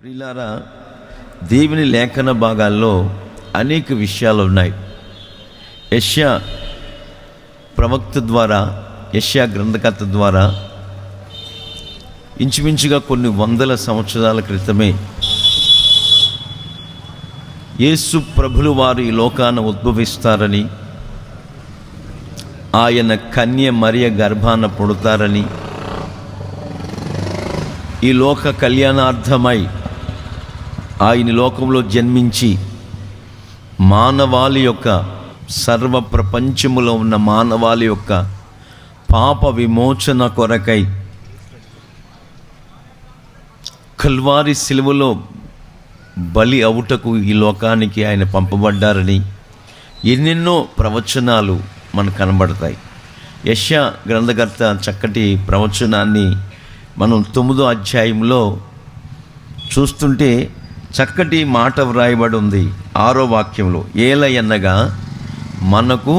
ప్రియులారా, దేవుని లేఖన భాగాల్లో అనేక విషయాలు ఉన్నాయి. యెషయా ప్రవక్త ద్వారా, యెషయా గ్రంథకర్త ద్వారా ఇంచుమించుగా కొన్ని వందల సంవత్సరాల క్రితమే యేసు ప్రభులు వారు ఈ లోకాన ఉద్భవిస్తారని, ఆయన కన్య మరియ గర్భాన పుడతారని, ఈ లోక కళ్యాణార్థమై ఆయన లోకంలో జన్మించి మానవాళి యొక్క సర్వ ప్రపంచములో ఉన్న మానవాళి యొక్క పాప విమోచన కొరకై కల్వారి శిలువలో బలి అవుటకు ఈ లోకానికి ఆయన పంపబడ్డారని ఎన్నెన్నో ప్రవచనాలు మనకు కనబడతాయి. యెషయా గ్రంథకర్త చక్కటి ప్రవచనాన్ని మనం 9వ అధ్యాయంలో చూస్తుంటే చక్కటి మాట వ్రాయబడి ఉంది. 6వ వాక్యంలో, ఏలయనగా మనకు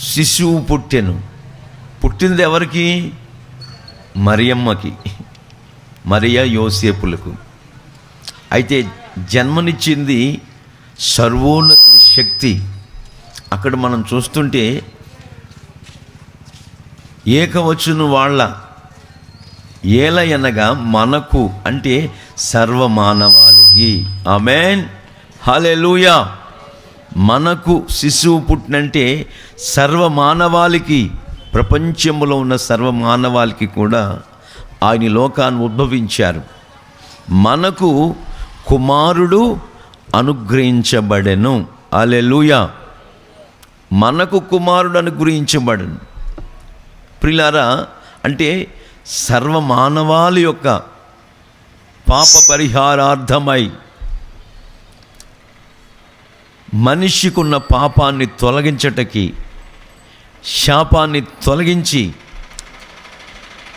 శిశువు పుట్టెను. పుట్టింది ఎవరికి? మరియమ్మకి, మరియ యోసేపులకు. అయితే జన్మనిచ్చింది సర్వోన్నతుని శక్తి. అక్కడ మనం చూస్తుంటే ఏకవచనం వాళ్ళ ఏలయనగా మనకు అంటే సర్వమానవాళికి. ఆమేన్, హల్లెలూయా. మనకు శిశువు పుట్టినంటే సర్వమానవాళికి, ప్రపంచంలో ఉన్న సర్వమానవాళికి కూడా ఆయన లోకాన్ని ఉద్భవించారు. మనకు కుమారుడు అనుగ్రహించబడెను. హల్లెలూయా. మనకు కుమారుడు అనుగ్రహించబడెను. ప్రియులారా, అంటే సర్వమానవాళి యొక్క పాప పరిహారార్థమై మనిషికున్న పాపాన్ని తొలగించటకి, శాపాన్ని తొలగించి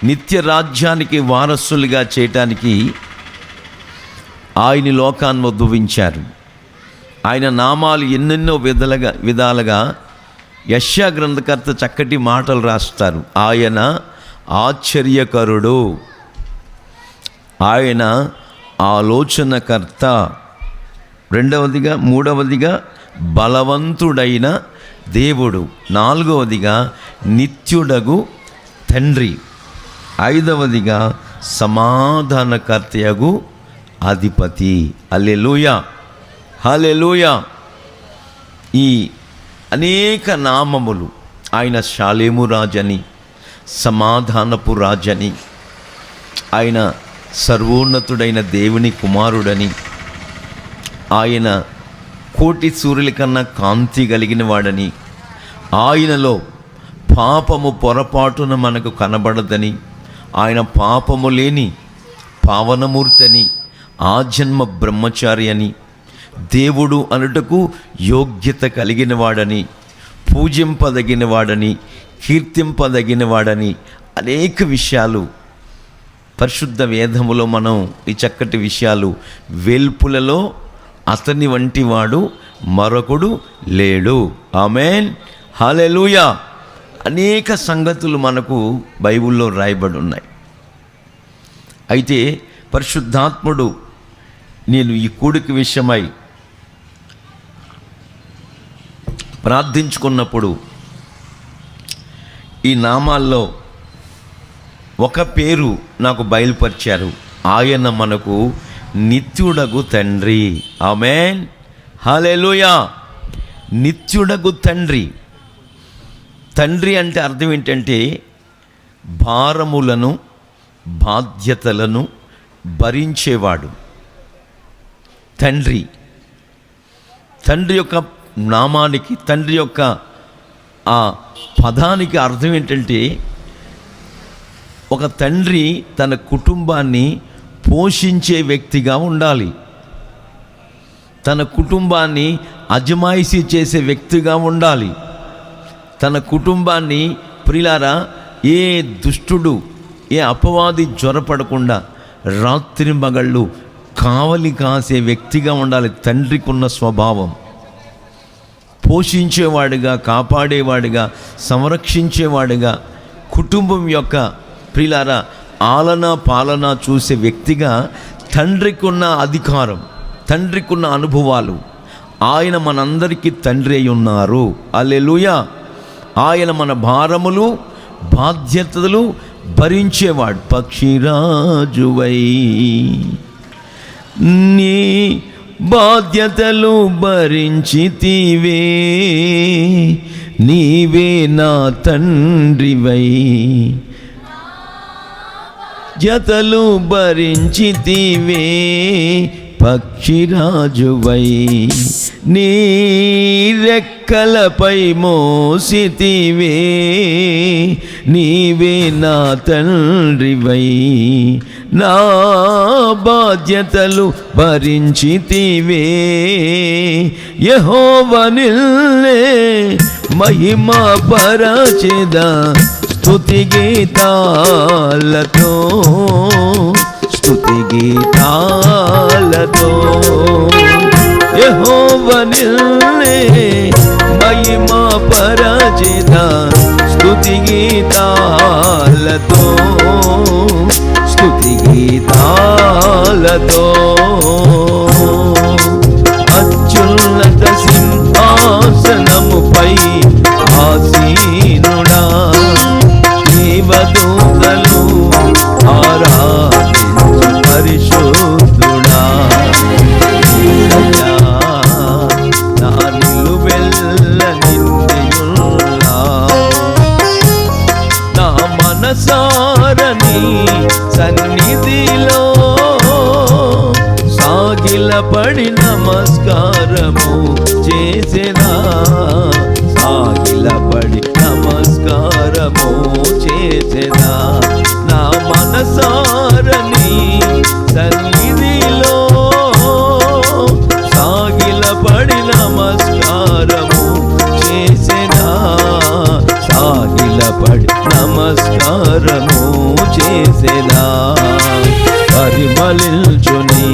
నిత్య రాజ్యానికి వారసులుగా చేయటానికి ఆయన లోకాన్ని ఉద్భవించారు. ఆయన నామాలు ఎన్నెన్నో విధాలుగా యెషయా గ్రంథకర్త చక్కటి మాటలు రాస్తారు. ఆయన ఆశ్చర్యకరుడు, ఆయన ఆలోచనకర్త, మూడవదిగా బలవంతుడైన దేవుడు, 4వదిగా నిత్యుడగు తండ్రి, 5వదిగా సమాధానకర్తయగు అధిపతి. హల్లెలూయా, హల్లెలూయా. ఈ అనేక నామములు, ఆయన షాలేము రాజని, సమాధానపు రాజని, ఆయన సర్వోన్నతుడైన దేవుని కుమారుడని, ఆయన కోటి సూర్యుల కన్నా కాంతి కలిగిన వాడని, ఆయనలో పాపము పొరపాటున మనకు కనబడదని, ఆయన పాపము లేని పావనమూర్తి అని, ఆజన్మ బ్రహ్మచారి అని, దేవుడు అనుటకు యోగ్యత కలిగిన వాడని, పూజింపదగిన వాడని, కీర్తింపదగిన వాడని అనేక విషయాలు పరిశుద్ధ వేదములో మనం ఈ చక్కటి విషయాలు, వెల్పులలో అతని వంటి వాడు మరొకడు లేడు. ఆమేన్, హల్లెలూయా. అనేక సంగతులు మనకు బైబిల్లో రాయబడి ఉన్నాయి. అయితే పరిశుద్ధాత్ముడు నేను ఈ కూడిక విషయమై ప్రార్థించుకున్నప్పుడు ఈ నామాల్లో ఒక పేరు నాకు బయలుపరిచారు. ఆయన మనకు నిత్యుడగు తండ్రి. ఆమేన్, హల్లెలూయా. నిత్యుడగు తండ్రి. తండ్రి అంటే అర్థం ఏంటంటే భారములను, బాధ్యతలను భరించేవాడు తండ్రి. తండ్రి యొక్క నామానికి, తండ్రి యొక్క ఆ పదానికి అర్థం ఏంటంటే ఒక తండ్రి తన కుటుంబాన్ని పోషించే వ్యక్తిగా ఉండాలి, తన కుటుంబాన్ని అజమాయిషీ చేసే వ్యక్తిగా ఉండాలి, తన కుటుంబాన్ని, ప్రియులారా, ఏ దుష్టుడు, ఏ అపవాది జ్వరపడకుండా రాత్రి మగళ్ళు కావలి కాసే వ్యక్తిగా ఉండాలి. తండ్రికి ఉన్న స్వభావం పోషించేవాడిగా, కాపాడేవాడిగా, సంరక్షించేవాడిగా, కుటుంబం యొక్క ప్రియులారా ఆలన పాలన చూసే వ్యక్తిగా తండ్రికి ఉన్న అధికారం, తండ్రికి ఉన్న అనుభవాలు, ఆయన మనందరికీ తండ్రి అయి ఉన్నారు. హల్లెలూయా. ఆయన మన భారములు బాధ్యతలు భరించేవాడు. పక్షిరాజువై నీ బాధ్యతలు భరించితివే, నీవే నా తండ్రివై. జతలు భరించితివే పక్షిరాజువై, నీ రెక్కలపై మోసితివే, నీవే నా తండ్రివై. నా బాధ్యతలు భరించితివే, యెహోవా నిన్నే మహిమ పరచెదా స్తుతి గీతాలతో, స్తుతి గీతాలతో. యెహోవా నిన్నే మహిమ పరచెదా స్తుతి గీతాలతో, స్తుతి గీతాలతో. అత్యున్నత సింహాసనముపై ఆసీనుడా, దేవదూతలు ఆరాధించు పరిశుద్ధుడా. నా నిలువెల్ల నిండియున్నావు, నా మనసారని సన్నిధిలో సాగిలపడి నమస్కారము చేసేదా, సాగిలపడి నమస్కారము చేసేదా. నా మనసారని సన్నిధిలో సాగిలపడి నమస్కారము చేసేదా, సాగిలపడి నమస్కారము చేసేదా. పరిమళించుని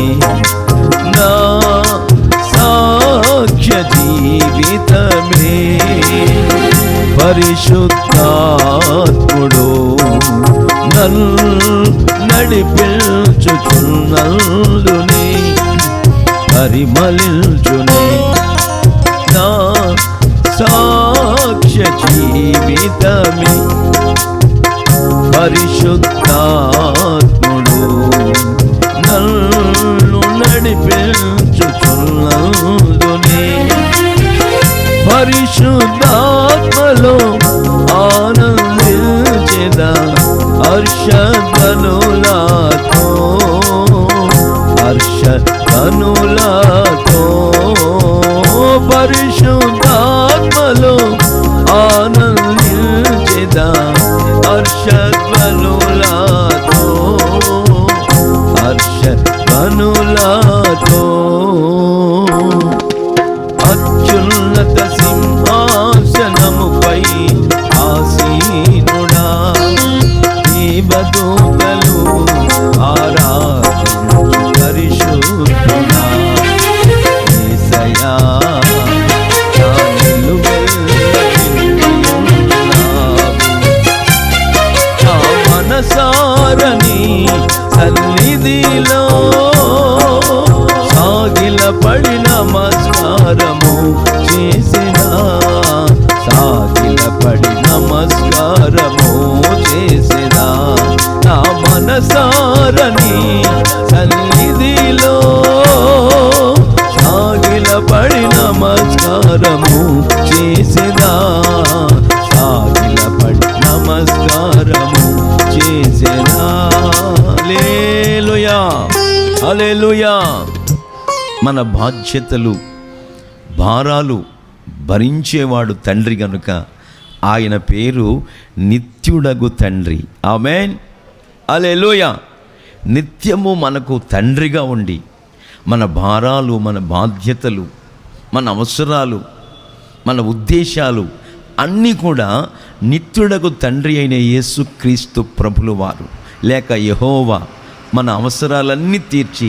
నా సాక్ష్య జీవితమే, పరిశుద్ధాత్ముడు నన్ను నడిపించుచున్నందునే. పరిమళించుని నా సాక్ష్య జీవితమే, పరిశుద్ధాత్ముడు నన్ను నడిపించుచున్నందునే. పరిశుద్ధాత్మలో ఆనందించెదా హర్షధ్వనులతో, హర్షధ్వనులతో. పరిశుద్ధాత్మలో ఆనందించెదా హర్షధ్వనులతో, హర్షధ్వనులతో. అత్యున్నత సింహాసనముపై ఆసీనుడా, దేవదూతలు ఆరాధించు పరిశుద్ధుడా. యేసయ్యా నా నిలువెల్ల నిండియున్నావు, నా మనసారని సన్నిధిలో సాగిలపడి నమస్కారము చేసినా, సాగిలపడి నమస్కారము చేసినా. నా మనసారని సన్నిధిలో సాగిలపడి నమస్కారము చేసినా, సాగిలపడి నమస్కారము చేసినా. హల్లెలూయా, హల్లెలూయా. మన బాధ్యతలు భారాలు భరించేవాడు తండ్రి గనుక ఆయన పేరు నిత్యుడగు తండ్రి. ఆమేన్, హల్లెలూయా. నిత్యము మనకు తండ్రిగా ఉండి మన భారాలు, మన బాధ్యతలు, మన అవసరాలు, మన ఉద్దేశాలు అన్నీ కూడా నిత్యుడగు తండ్రి అయిన యేసుక్రీస్తు ప్రభుల వారు లేక యెహోవా మన అవసరాలన్నీ తీర్చి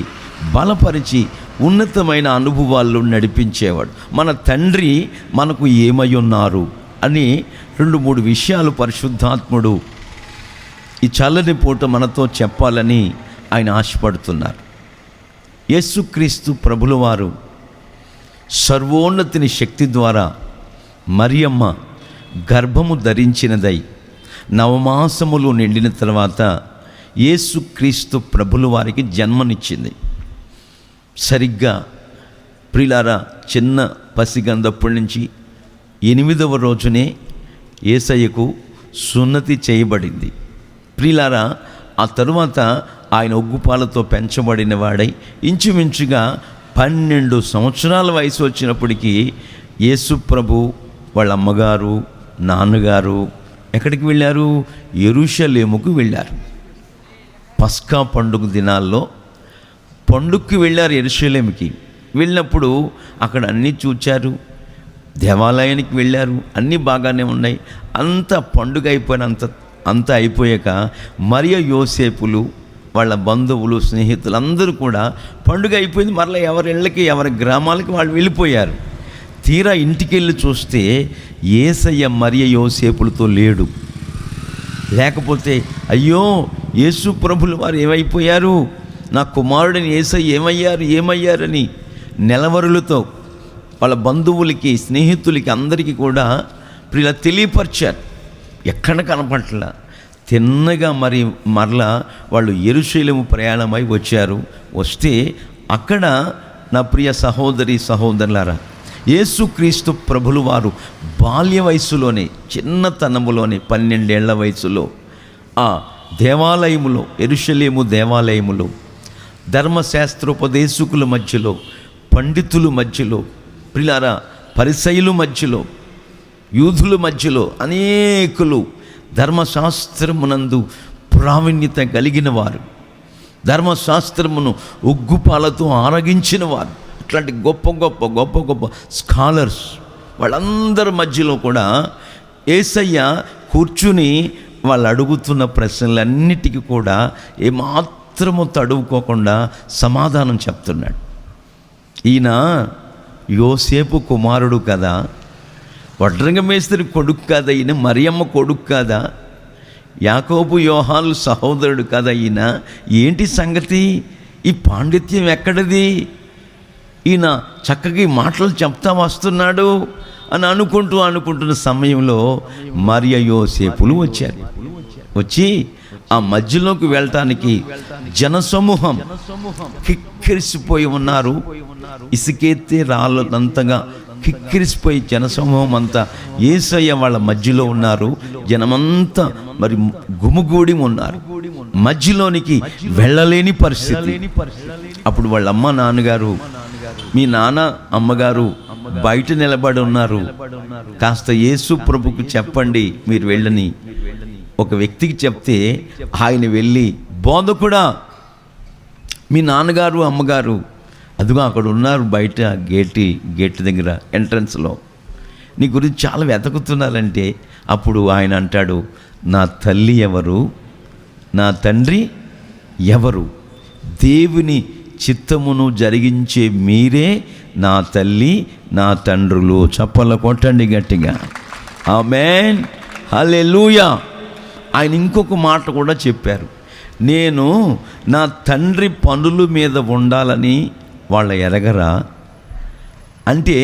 బలపరిచి ఉన్నతమైన అనుభవాల్లో నడిపించేవాడు. మన తండ్రి మనకు ఏమై ఉన్నారు అని 2-3 విషయాలు పరిశుద్ధాత్ముడు ఈ చల్లని పూట మనతో చెప్పాలని ఆయన ఆశపడుతున్నారు. యేసుక్రీస్తు ప్రభుల వారు సర్వోన్నతిని శక్తి ద్వారా మరియమ్మ గర్భము ధరించినదై నవమాసములు నిండిన తర్వాత యేసుక్రీస్తు ప్రభుల వారికి జన్మనిచ్చింది. సరిగ్గా ప్రియులారా, చిన్న పసిగందప్పటి నుంచి 8వ రోజునే యేసయ్యకు సున్నతి చేయబడింది. ప్రియులారా, ఆ తరువాత ఆయన ఉగ్గుపాలతో పెంచబడిన వాడై ఇంచుమించుగా 12 సంవత్సరాల వయసు వచ్చినప్పటికీ యేసు ప్రభు వాళ్ళ అమ్మగారు నాన్నగారు ఎక్కడికి వెళ్ళారు? యెరూషలేముకు వెళ్ళారు. పస్కా పండుగ దినాల్లో పండుగకి వెళ్ళారు యెరూషలేముకి. వెళ్ళినప్పుడు అక్కడ అన్నీ చూచారు, దేవాలయానికి వెళ్ళారు, అన్నీ బాగానే ఉన్నాయి. అంత పండుగ అంతా అయిపోయాక మరియ యోసేపులు వాళ్ళ బంధువులు స్నేహితులు అందరూ కూడా పండుగ అయిపోయింది, మరలా ఎవరి ఇళ్ళకి ఎవరి గ్రామాలకి వాళ్ళు వెళ్ళిపోయారు. తీరా ఇంటికి వెళ్ళి చూస్తే యేసయ్య మరియ యోసేపులతో లేడు. లేకపోతే అయ్యో యేసు ప్రభుల వారు ఏమైపోయారు, నా కుమారుడిని యేసయ్య ఏమయ్యారని నెలవరులతో వాళ్ళ బంధువులకి స్నేహితులకి అందరికీ కూడా ఇలా తెలియపరిచారు. ఎక్కడ కనపట్ల. తిన్నగా మరలా వాళ్ళు యెరూషలేము ప్రయాణమై వచ్చారు. వస్తే అక్కడ నా ప్రియ సహోదరి సహోదరులారా, యేసుక్రీస్తు ప్రభులు వారు బాల్య వయసులోనే, చిన్నతనములోనే 12 ఏళ్ల వయసులో ఆ దేవాలయములో, యెరూషలేము దేవాలయములో ధర్మశాస్త్రోపదేశకుల మధ్యలో, పండితుల మధ్యలో, ప్రియులారా పరిసయ్యుల మధ్యలో, యూదుల మధ్యలో అనేకులు ధర్మశాస్త్రమునందు ప్రావీణ్యత కలిగిన వారు, ధర్మశాస్త్రమును ఉగ్గుపాలతో ఆరగించిన వారు, అట్లాంటి గొప్ప గొప్ప గొప్ప గొప్ప స్కాలర్స్ వాళ్ళందరి మధ్యలో కూడా యేసయ్య కూర్చుని వాళ్ళు అడుగుతున్న ప్రశ్నలన్నిటికీ కూడా ఏమాత్రము తడువుకోకుండా సమాధానం చెప్తున్నాడు. ఈయన యోసేపు కుమారుడు కదా, వడ్రంగ మేస్త్రి కొడుకు కదా, ఈయన మరియమ్మ కొడుకు కదా, యాకోబు యోహాను సహోదరుడు కదా, ఈయన ఏంటి సంగతి, ఈ పాండిత్యం ఎక్కడిది, ఈయన చక్కగా ఈ మాటలు చెప్తా వస్తున్నాడు అని అనుకుంటున్న సమయంలో మరియ యోసేపులు వచ్చారు. వచ్చి ఆ మధ్యలోకి వెళ్ళటానికి జనసమూహం కిక్కిరిసిపోయి ఉన్నారు. ఇసుకెత్తే రాళ్ళంతగా కిక్కిరిసిపోయి జనసమూహం అంతా యేసయ్య వాళ్ళ మధ్యలో ఉన్నారు. జనమంతా మరి గుమిగూడి ఉన్నారు. మధ్యలోనికి వెళ్ళలేని పరిస్థితి. అప్పుడు వాళ్ళ అమ్మ నాన్నగారు, మీ నాన్న అమ్మగారు బయట నిలబడి ఉన్నారు, కాస్త యేసు ప్రభుకు చెప్పండి మీరు వెళ్ళని ఒక వ్యక్తికి చెప్తే ఆయన వెళ్ళి, బోధకుడా మీ నాన్నగారు అమ్మగారు అదిగో అక్కడ ఉన్నారు బయట గేట్ దగ్గర ఎంట్రన్స్లో, నీ గురించి చాలా వెతుకుతున్నారంటే, అప్పుడు ఆయన అంటాడు, నా తల్లి ఎవరు, నా తండ్రి ఎవరు, దేవుని చిత్తమును జరిగించే మీరే నా తల్లి నా తండ్రులు. చప్పలు కొట్టండి గట్టిగా. ఆమేన్, హల్లెలూయా. ఆయన ఇంకొక మాట కూడా చెప్పారు, నేను నా తండ్రి పనుల మీద ఉండాలని వాళ్ళ ఎరగరా అంటే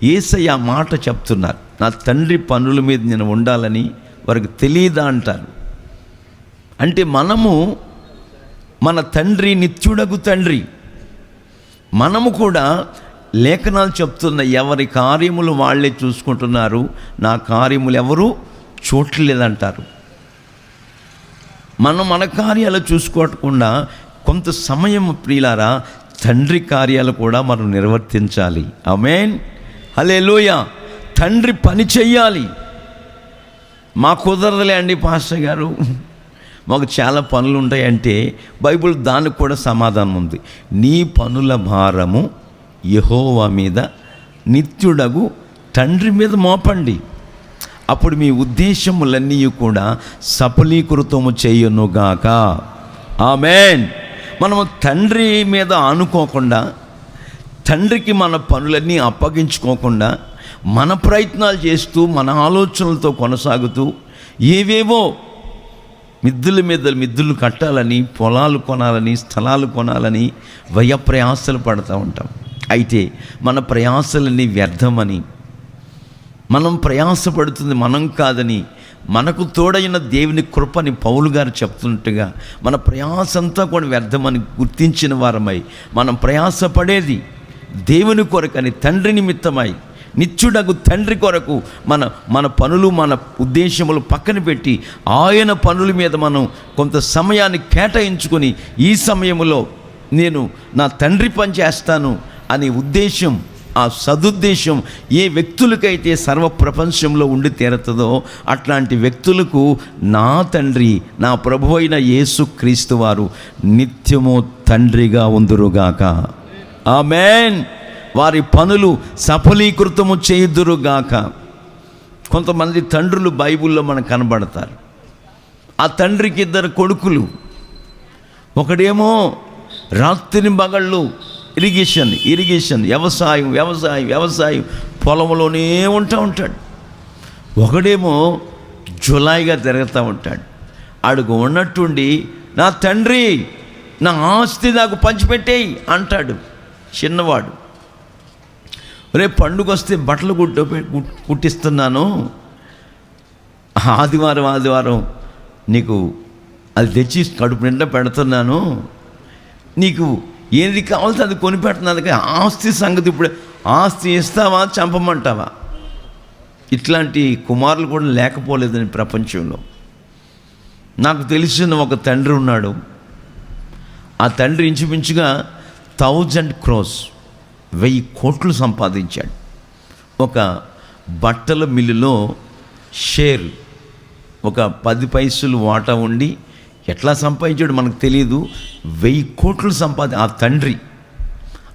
యేసయ్య ఆ మాట చెప్తున్నారు. నా తండ్రి పనుల మీద నేను ఉండాలని వారికి తెలియదా అంటారు. అంటే మనము మన తండ్రి నిత్యుడగు తండ్రి, మనము కూడా లేఖనాలు చెప్తున్న ఎవరి కార్యములు వాళ్ళే చూసుకుంటున్నారు, నా కార్యములు ఎవరు చూడలేదంటారు. మనం మన కార్యాలు చూసుకోకుండా కొంత సమయం ప్రియులారా తండ్రి కార్యాలు కూడా మనం నిర్వర్తించాలి. ఆమేన్, హల్లెలూయా. తండ్రి పని చెయ్యాలి. మా కుదరదులే అండి పాస్టర్ గారు, మాకు చాలా పనులు ఉంటాయంటే బైబిల్ దానికి కూడా సమాధానం ఉంది. నీ పనుల భారము యెహోవా మీద నిత్యుడగు తండ్రి మీద మోపండి, అప్పుడు మీ ఉద్దేశములన్నీ కూడా సఫలీకృతము చేయునుగాక. ఆమేన్. మనము తండ్రి మీద ఆనుకోకుండా, తండ్రికి మన పనులన్నీ అప్పగించుకోకుండా, మన ప్రయత్నాలు చేస్తూ మన ఆలోచనలతో కొనసాగుతూ ఏవేవో మిద్దుల మీద మిద్దులు కట్టాలని, పొలాలు కొనాలని, స్థలాలు కొనాలని వ్యయప్రయాసలు పడుతూ ఉంటాం. అయితే మన ప్రయాసలన్నీ వ్యర్థమని, మనం ప్రయాసపడుతుంది మనం కాదని, మనకు తోడైన దేవుని కృపని పౌలు గారు చెప్తున్నట్టుగా మన ప్రయాసంతా కూడా వ్యర్థమని గుర్తించిన వారమై, మనం ప్రయాసపడేది దేవుని కొరకని, తండ్రి నిమిత్తమై, నిత్యుడగు తండ్రి కొరకు మన పనులు, మన ఉద్దేశములు పక్కన పెట్టి ఆయన పనుల మీద మనం కొంత సమయాన్ని కేటాయించుకొని, ఈ సమయంలో నేను నా తండ్రి పని చేస్తాను అనే ఉద్దేశం, ఆ సదుద్దేశం ఏ వ్యక్తులకైతే సర్వ ప్రపంచంలో ఉండి తీరుతుందో అట్లాంటి వ్యక్తులకు నా తండ్రి, నా ప్రభు అయిన యేసుక్రీస్తు వారు నిత్యము తండ్రిగా ఉందురుగాక. ఆమేన్. వారి పనులు సఫలీకృతము చేయుదురుగాక. కొంతమంది తండ్రులు బైబిల్లో మనకు కనబడతారు. ఆ తండ్రికి 2 కొడుకులు. ఒకడేమో రాత్రి పగళ్ళు ఇరిగేషన్ వ్యవసాయం పొలంలోనే ఉంటాడు. ఒకడేమో జులాయిగా తిరుగుతూ ఉంటాడు. అడుగు ఉన్నట్టుండి నా తండ్రి నా ఆస్తి నాకు పంచిపెట్టేయి అంటాడు చిన్నవాడు. రేపు పండుగ వస్తే బట్టలు కుట్టిస్తున్నాను, ఆదివారం నీకు అది తెచ్చి కడుపు నిండా పెడుతున్నాను, నీకు ఏది కావాల్సి అది కొనిపెడుతున్నాను, ఆస్తి సంగతి ఇప్పుడు ఆస్తి ఇస్తావా చంపమంటావా? ఇట్లాంటి కుమారులు కూడా లేకపోలేదని ప్రపంచంలో. నాకు తెలిసిన ఒక తండ్రి ఉన్నాడు. ఆ తండ్రి ఇంచుమించుగా 1000 crores 1000 కోట్లు సంపాదించాడు. ఒక బట్టల మిల్లులో షేర్ ఒక 10 పైసలు వాటా ఉండి ఎట్లా సంపాదించాడు మనకు తెలియదు. 1000 కోట్లు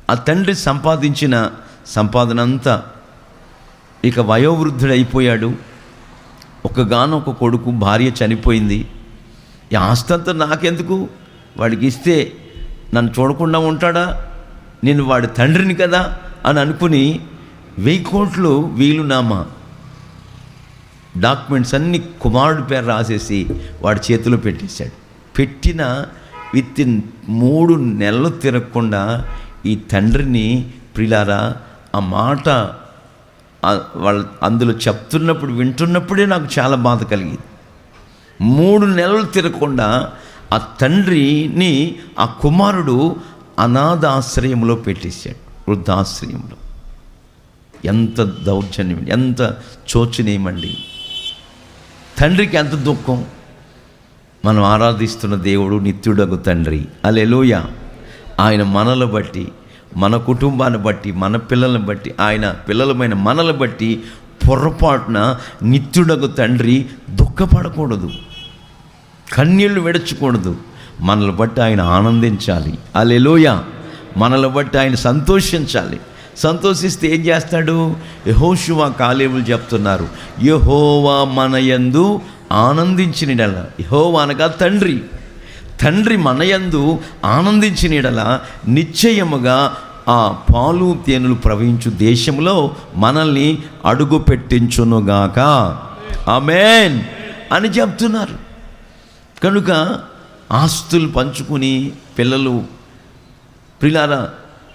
ఆ తండ్రి సంపాదించిన సంపాదన అంతా ఇక వయోవృద్ధుడైపోయాడు. ఒక కొడుకు, భార్య చనిపోయింది. ఈ ఆస్తంతా నాకెందుకు, వాడికి ఇస్తే నన్ను చూడకుండా ఉంటాడా, నేను వాడి తండ్రిని కదా అని అనుకుని 1000 కోట్లు వీలునామా డాక్యుమెంట్స్ అన్నీ కుమారుడి పేరు రాసేసి వాడి చేతిలో పెట్టేశాడు. పెట్టిన వితిన్ 3 నెలలు తిరగకుండా ఈ తండ్రిని, ప్రిలారా ఆ మాట వాళ్ళు అందులో చెప్తున్నప్పుడు వింటున్నప్పుడే నాకు చాలా బాధ కలిగింది. 3 నెలలు తిరగకుండా ఆ తండ్రిని ఆ కుమారుడు అనాథాశ్రయంలో పెట్టేశాడు, వృద్ధాశ్రయంలో. ఎంత దౌర్జన్యం, ఎంత శోచనీయమండి. తండ్రికి ఎంత దుఃఖం. మనం ఆరాధిస్తున్న దేవుడు నిత్యుడగు తండ్రి. హల్లెలూయా. ఆయన మనల బట్టి, మన కుటుంబాన్ని బట్టి, మన పిల్లలను బట్టి, ఆయన పిల్లలమైన మనల్ని బట్టి పొరపాటున నిత్యుడగు తండ్రి దుఃఖపడకూడదు, కన్నీళ్లు విడచకూడదు. మనల్ని బట్టి ఆయన ఆనందించాలి. హల్లెలూయా. మనల్ని బట్టి ఆయన సంతోషించాలి. సంతోషిస్తే ఏం చేస్తాడు? యెహోషువ, కాలేబులు చెప్తున్నారు, యెహోవా మన యందు ఆనందించినడల. యెహోవా అనగా తండ్రి మన యందు ఆనందించినడల నిశ్చయముగా ఆ పాలు తేనెలు ప్రవహించు దేశంలో మనల్ని అడుగు పెట్టించునుగాక. ఆమేన్ అని చెప్తున్నారు. కనుక ఆస్తులు పంచుకుని పిల్లలు, ప్రిలారా,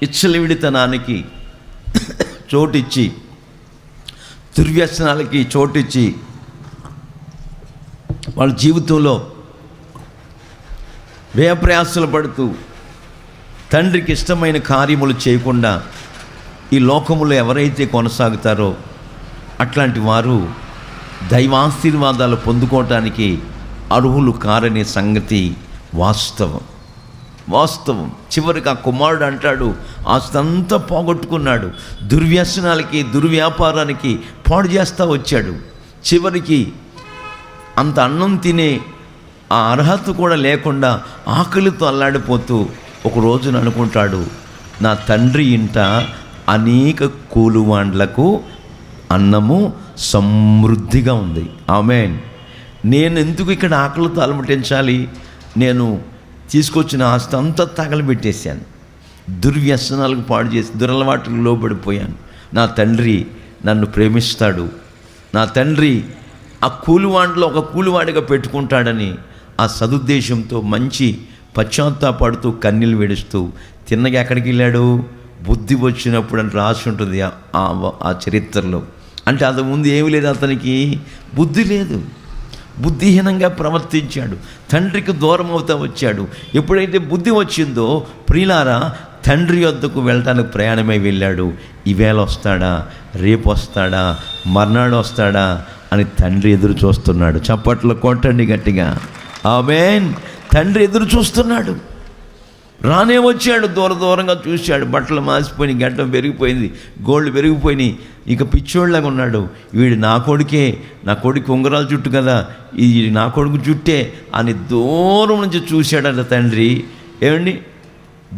ఇచ్చలవిడితనానికి చోటిచ్చి, దుర్వ్యసనాలకి చోటిచ్చి, వాళ్ళ జీవితంలో వ్యయప్రయాసలు పడుతూ తండ్రికి ఇష్టమైన కార్యములు చేయకుండా ఈ లోకములో ఎవరైతే కొనసాగుతారో అట్లాంటి వారు దైవాశీర్వాదాలు పొందుకోవటానికి అర్హులు కారనే సంగతి వాస్తవం. చివరికి ఆ కుమారుడు అంటాడు, ఆస్తంతా పోగొట్టుకున్నాడు, దుర్వ్యసనాలకి, దుర్వ్యాపారానికి పాడు చేస్తూ వచ్చాడు. చివరికి అంత అన్నం తినే ఆ అర్హత కూడా లేకుండా ఆకలితో అల్లాడిపోతూ ఒక రోజున అనుకుంటాడు, నా తండ్రి ఇంట అనేక కూలువాండ్లకు అన్నము సమృద్ధిగా ఉంది. ఆమేన్. నేను ఎందుకు ఇక్కడ ఆకలితో అలమటించాలి? నేను తీసుకొచ్చిన ఆస్తి అంతా తగలబెట్టేశాను, దుర్వ్యసనాలకు పాడు చేసి దురలవాట్లకు లోబడిపోయాను. నా తండ్రి నన్ను ప్రేమిస్తాడు, నా తండ్రి ఆ కూలివాడిలో ఒక కూలివాడిగా పెట్టుకుంటాడని ఆ సదుద్దేశంతో మంచి పశ్చాత్తాపడుతూ కన్నీళ్ళు విడుస్తూ తిన్నగా ఎక్కడికి వెళ్ళాడు? బుద్ధి వచ్చినప్పుడు అని రాసి ఉంటుంది ఆ చరిత్రలో. అంటే అంతకుముందు ఏమీ లేదు, అతనికి బుద్ధి లేదు, బుద్ధిహీనంగా ప్రవర్తించాడు, తండ్రికి దూరం అవుతా వచ్చాడు. ఎప్పుడైతే బుద్ధి వచ్చిందో ప్రియులారా, తండ్రి వద్దకు వెళ్ళటానికి ప్రయాణమై వెళ్ళాడు. ఈవేళ వస్తాడా, రేపు వస్తాడా, మర్నాడు వస్తాడా అని తండ్రి ఎదురు చూస్తున్నాడు. చప్పట్లు కొట్టండి గట్టిగా, ఆమేన్. తండ్రి ఎదురు చూస్తున్నాడు. రానే వచ్చాడు, దూరంగా చూశాడు. బట్టలు మాసిపోయినాయి, గడ్డం పెరిగిపోయింది, గోళ్ళు పెరిగిపోయినాయి. ఇక పిచ్చోళ్ళగా ఉన్నాడు. వీడు నా కొడుకే, నా కొడుకు ఉంగరాల జుట్టు కదా, ఇది నా కొడుకు జుట్టే అని దూరం నుంచి చూశాడట తండ్రి. ఏమండి,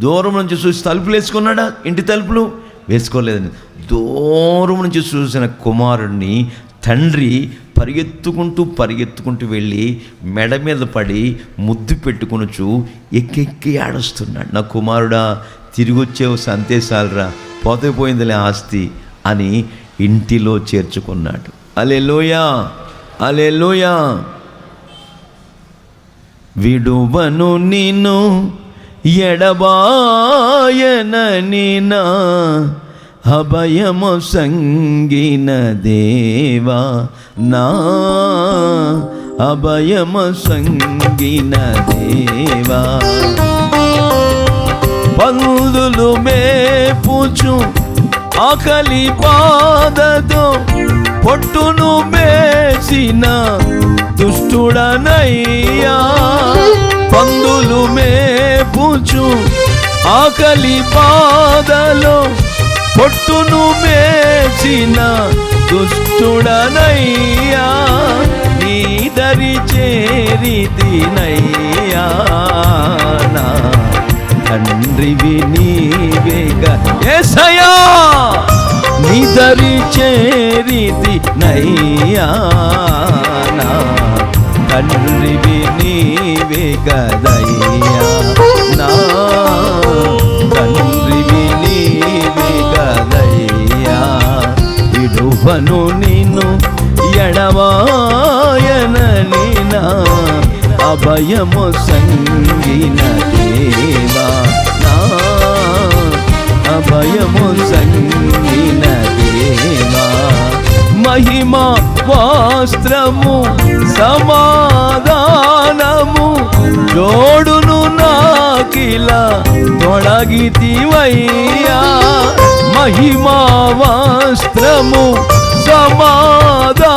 దూరం నుంచి చూసి తలుపులు వేసుకున్నాడా? ఇంటి తలుపులు వేసుకోలేదని దూరం నుంచి చూసిన కుమారుడిని తండ్రి పరిగెత్తుకుంటూ వెళ్ళి మెడ మీద పడి ముద్దు పెట్టుకొనుచు ఎక్కెక్కి ఆడుస్తున్నాడు. నా కుమారుడా, తిరిగి వచ్చేవు, సంతేశాలరా, పోతే పోయిందిలే ఆస్తి అని ఇంటిలో చేర్చుకున్నాడు. హల్లెలూయా, హల్లెలూయా. విడువను నిన్ను ఎడబాయనని నా అభయము సంగిన దేవా, నా అభయము సంగిన దేవా. పందులు మేపుచు ఆకలి బాధతో పొట్టును మేసిన దుష్టుడనయ్యా. పందులు మేపుచు ఆకలి బాధలో పొట్టును మేచిన దుష్టుడనయ్యా. నీ దరి చేరితినయ్యా, నా తండ్రివి నీవేగా యేసయ్యా. నీ దరి చేరితినయ్యా, నా తండ్రివి నీవే కదయ్యా, నా తండ్రివి నీవే కదయ్యా. విడువను నిన్ను ఎడబాయనని నా అభయము సంగిన దేవా, నా అభయము సంగిన దేవా. మహిమా వస్త్రము సమాధానము జోడును నాకిలా తొడగితివయ్యా. మహిమా వస్త్రము సమాధానము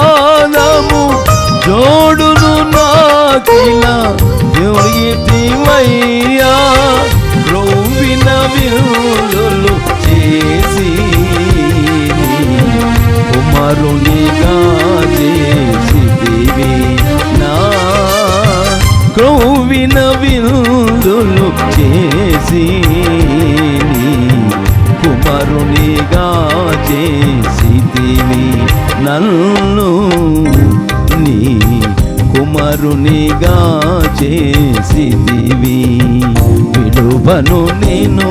జోడును నాకిలా తొడగితివయ్యా. రోవిన విరులు చేసి కుమారునిగా చేసితివి, నా క్రొవ్విన విందులు చేసి కుమారునిగా చేసితివి. నన్ను నీ కుమారునిగా చేసితివి. విడువను నేను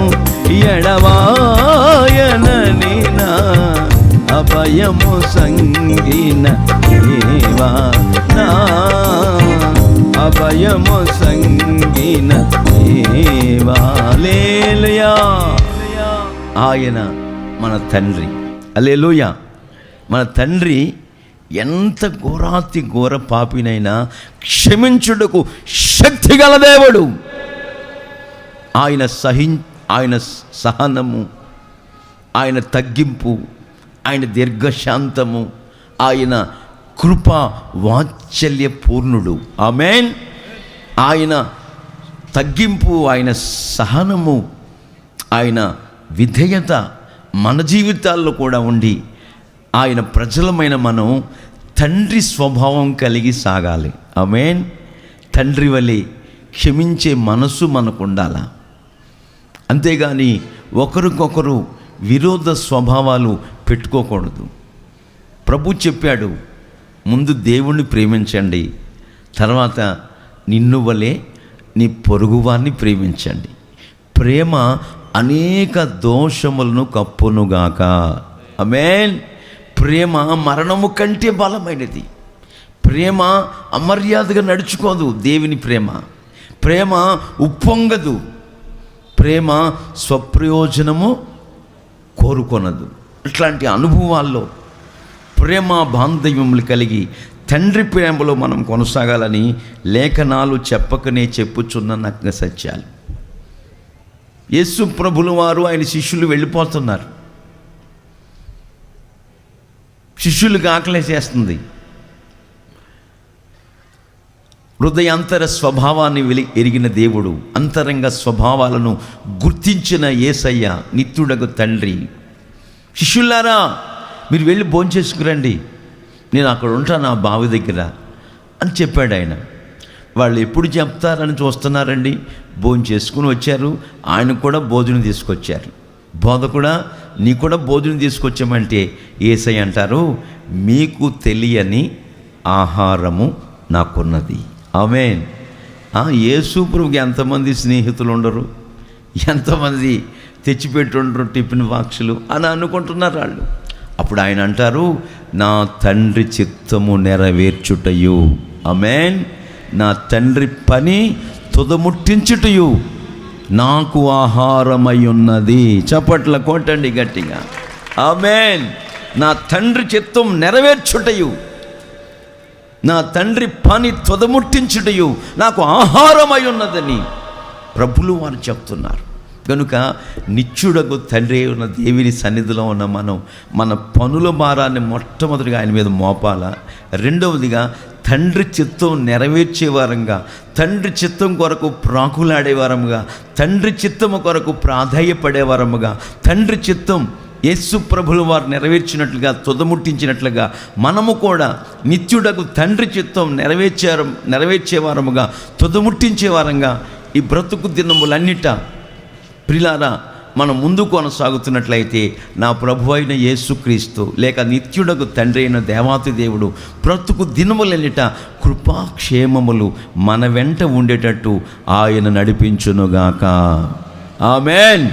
ఎడబాయనని నా అభయము సంగిన దేవా, నా అభయము సంగిన దేవా. హల్లెలూయా. ఆయన మన తండ్రి. హల్లెలూయా. మన తండ్రి ఎంత ఘోరాతి ఘోర పాపినైనా క్షమించుటకు శక్తి గల దేవుడు. ఆయన సహనము, ఆయన తగ్గింపు, ఆయన దీర్ఘశాంతము, ఆయన కృప వాత్సల్య పూర్ణుడు. ఆమేన్. ఆయన తగ్గింపు, ఆయన సహనము, ఆయన విధేయత మన జీవితాల్లో కూడా ఉండి ఆయన ప్రజలమైన మనం తండ్రి స్వభావం కలిగి సాగాలి. ఆమేన్. తండ్రి వలె క్షమించే మనసు మనకు ఉండాలా. అంతేగాని ఒకరికొకరు విరోధ స్వభావాలు పెట్టుకోకూడదు. ప్రభు చెప్పాడు, ముందు దేవుణ్ణి ప్రేమించండి, తర్వాత నిన్ను వలె నీ పొరుగువారిని ప్రేమించండి. ప్రేమ అనేక దోషములను కప్పునుగాక. ఆమేన్. ప్రేమ మరణము కంటే బలమైనది. ప్రేమ అమర్యాదగా నడుచుకోదు. దేవుని ప్రేమ ఉప్పొంగదు. ప్రేమ స్వప్రయోజనము కోరుకొనదు. ఇట్లాంటి అనుభవాల్లో ప్రేమ బాంధవ్యములు కలిగి తండ్రి ప్రేమలో మనం కొనసాగాలని లేఖనాలు చెప్పకనే చెప్పుచున్న నగ్న సత్యాలు. యేసు ప్రభుల వారు ఆయన శిష్యులు వెళ్ళిపోతున్నారు. శిష్యులకు ఆకలేసేస్తుంది. హృదయాంతర స్వభావాన్ని ఎరిగిన దేవుడు, అంతరంగ స్వభావాలను గుర్తించిన యేసయ్య, నిత్యుడగు తండ్రి, శిష్యులారా మీరు వెళ్ళి భోంచేసుకురండి, నేను అక్కడ ఉంటాను ఆ బావి దగ్గర అని చెప్పాడు ఆయన. వాళ్ళు ఎప్పుడు చెప్తారని చూస్తున్నారండి. భోంచేసుకుని వచ్చారు. ఆయన కూడా భోజనం తీసుకొచ్చారు. బోధకుడా నీ కూడా భోజనం తీసుకొచ్చామంటే యేసయ్య అంటారు, మీకు తెలియని ఆహారము నాకున్నది. ఆమేన్. యేసు ప్రభువుకి ఎంతమంది స్నేహితులు ఉండరు, ఎంతమంది తెచ్చిపెట్టుండరు టిఫిన్ బాక్సులు అని అనుకుంటున్నారు వాళ్ళు. అప్పుడు ఆయన అంటారు, నా తండ్రి చిత్తము నెరవేర్చుటయు, ఆమేన్, నా తండ్రి పని తుదముట్టించుటయు నాకు ఆహారమై ఉన్నది. చప్పట్ల కొట్టండి గట్టిగా, ఆమేన్. నా తండ్రి చిత్తం నెరవేర్చుటయు, నా తండ్రి పని తుదముట్టించుటయు నాకు ఆహారమై ఉన్నదని ప్రభులు వారు చెప్తున్నారు. కనుక నిత్యుడకు తండ్రి ఉన్న దేవుని సన్నిధిలో ఉన్న మనం మన పనుల భారాన్ని మొట్టమొదటిగా ఆయన మీద మోపాల. రెండవదిగా తండ్రి చిత్తం నెరవేర్చేవారంగా, తండ్రి చిత్తం కొరకు ప్రాకులాడేవారముగా, తండ్రి చిత్తము కొరకు ప్రాధాన్యపడేవారముగా, తండ్రి చిత్తం యేసు ప్రభుల వారు నెరవేర్చినట్లుగా, తుదముట్టించినట్లుగా మనము కూడా నిత్యుడకు తండ్రి చిత్తం నెరవేర్చేవారముగా, తుదముట్టించేవారంగా ఈ బ్రతుకు దినములన్నిట ప్రిలారా మనం ముందు కొనసాగుతున్నట్లయితే నా ప్రభు అయిన యేసుక్రీస్తు లేక నిత్యుడకు తండ్రి అయిన దేవాతి దేవుడు బ్రతుకు దినములన్నిట కృపాక్షేమములు మన వెంట ఉండేటట్టు ఆయన నడిపించునుగాక. ఆమేన్.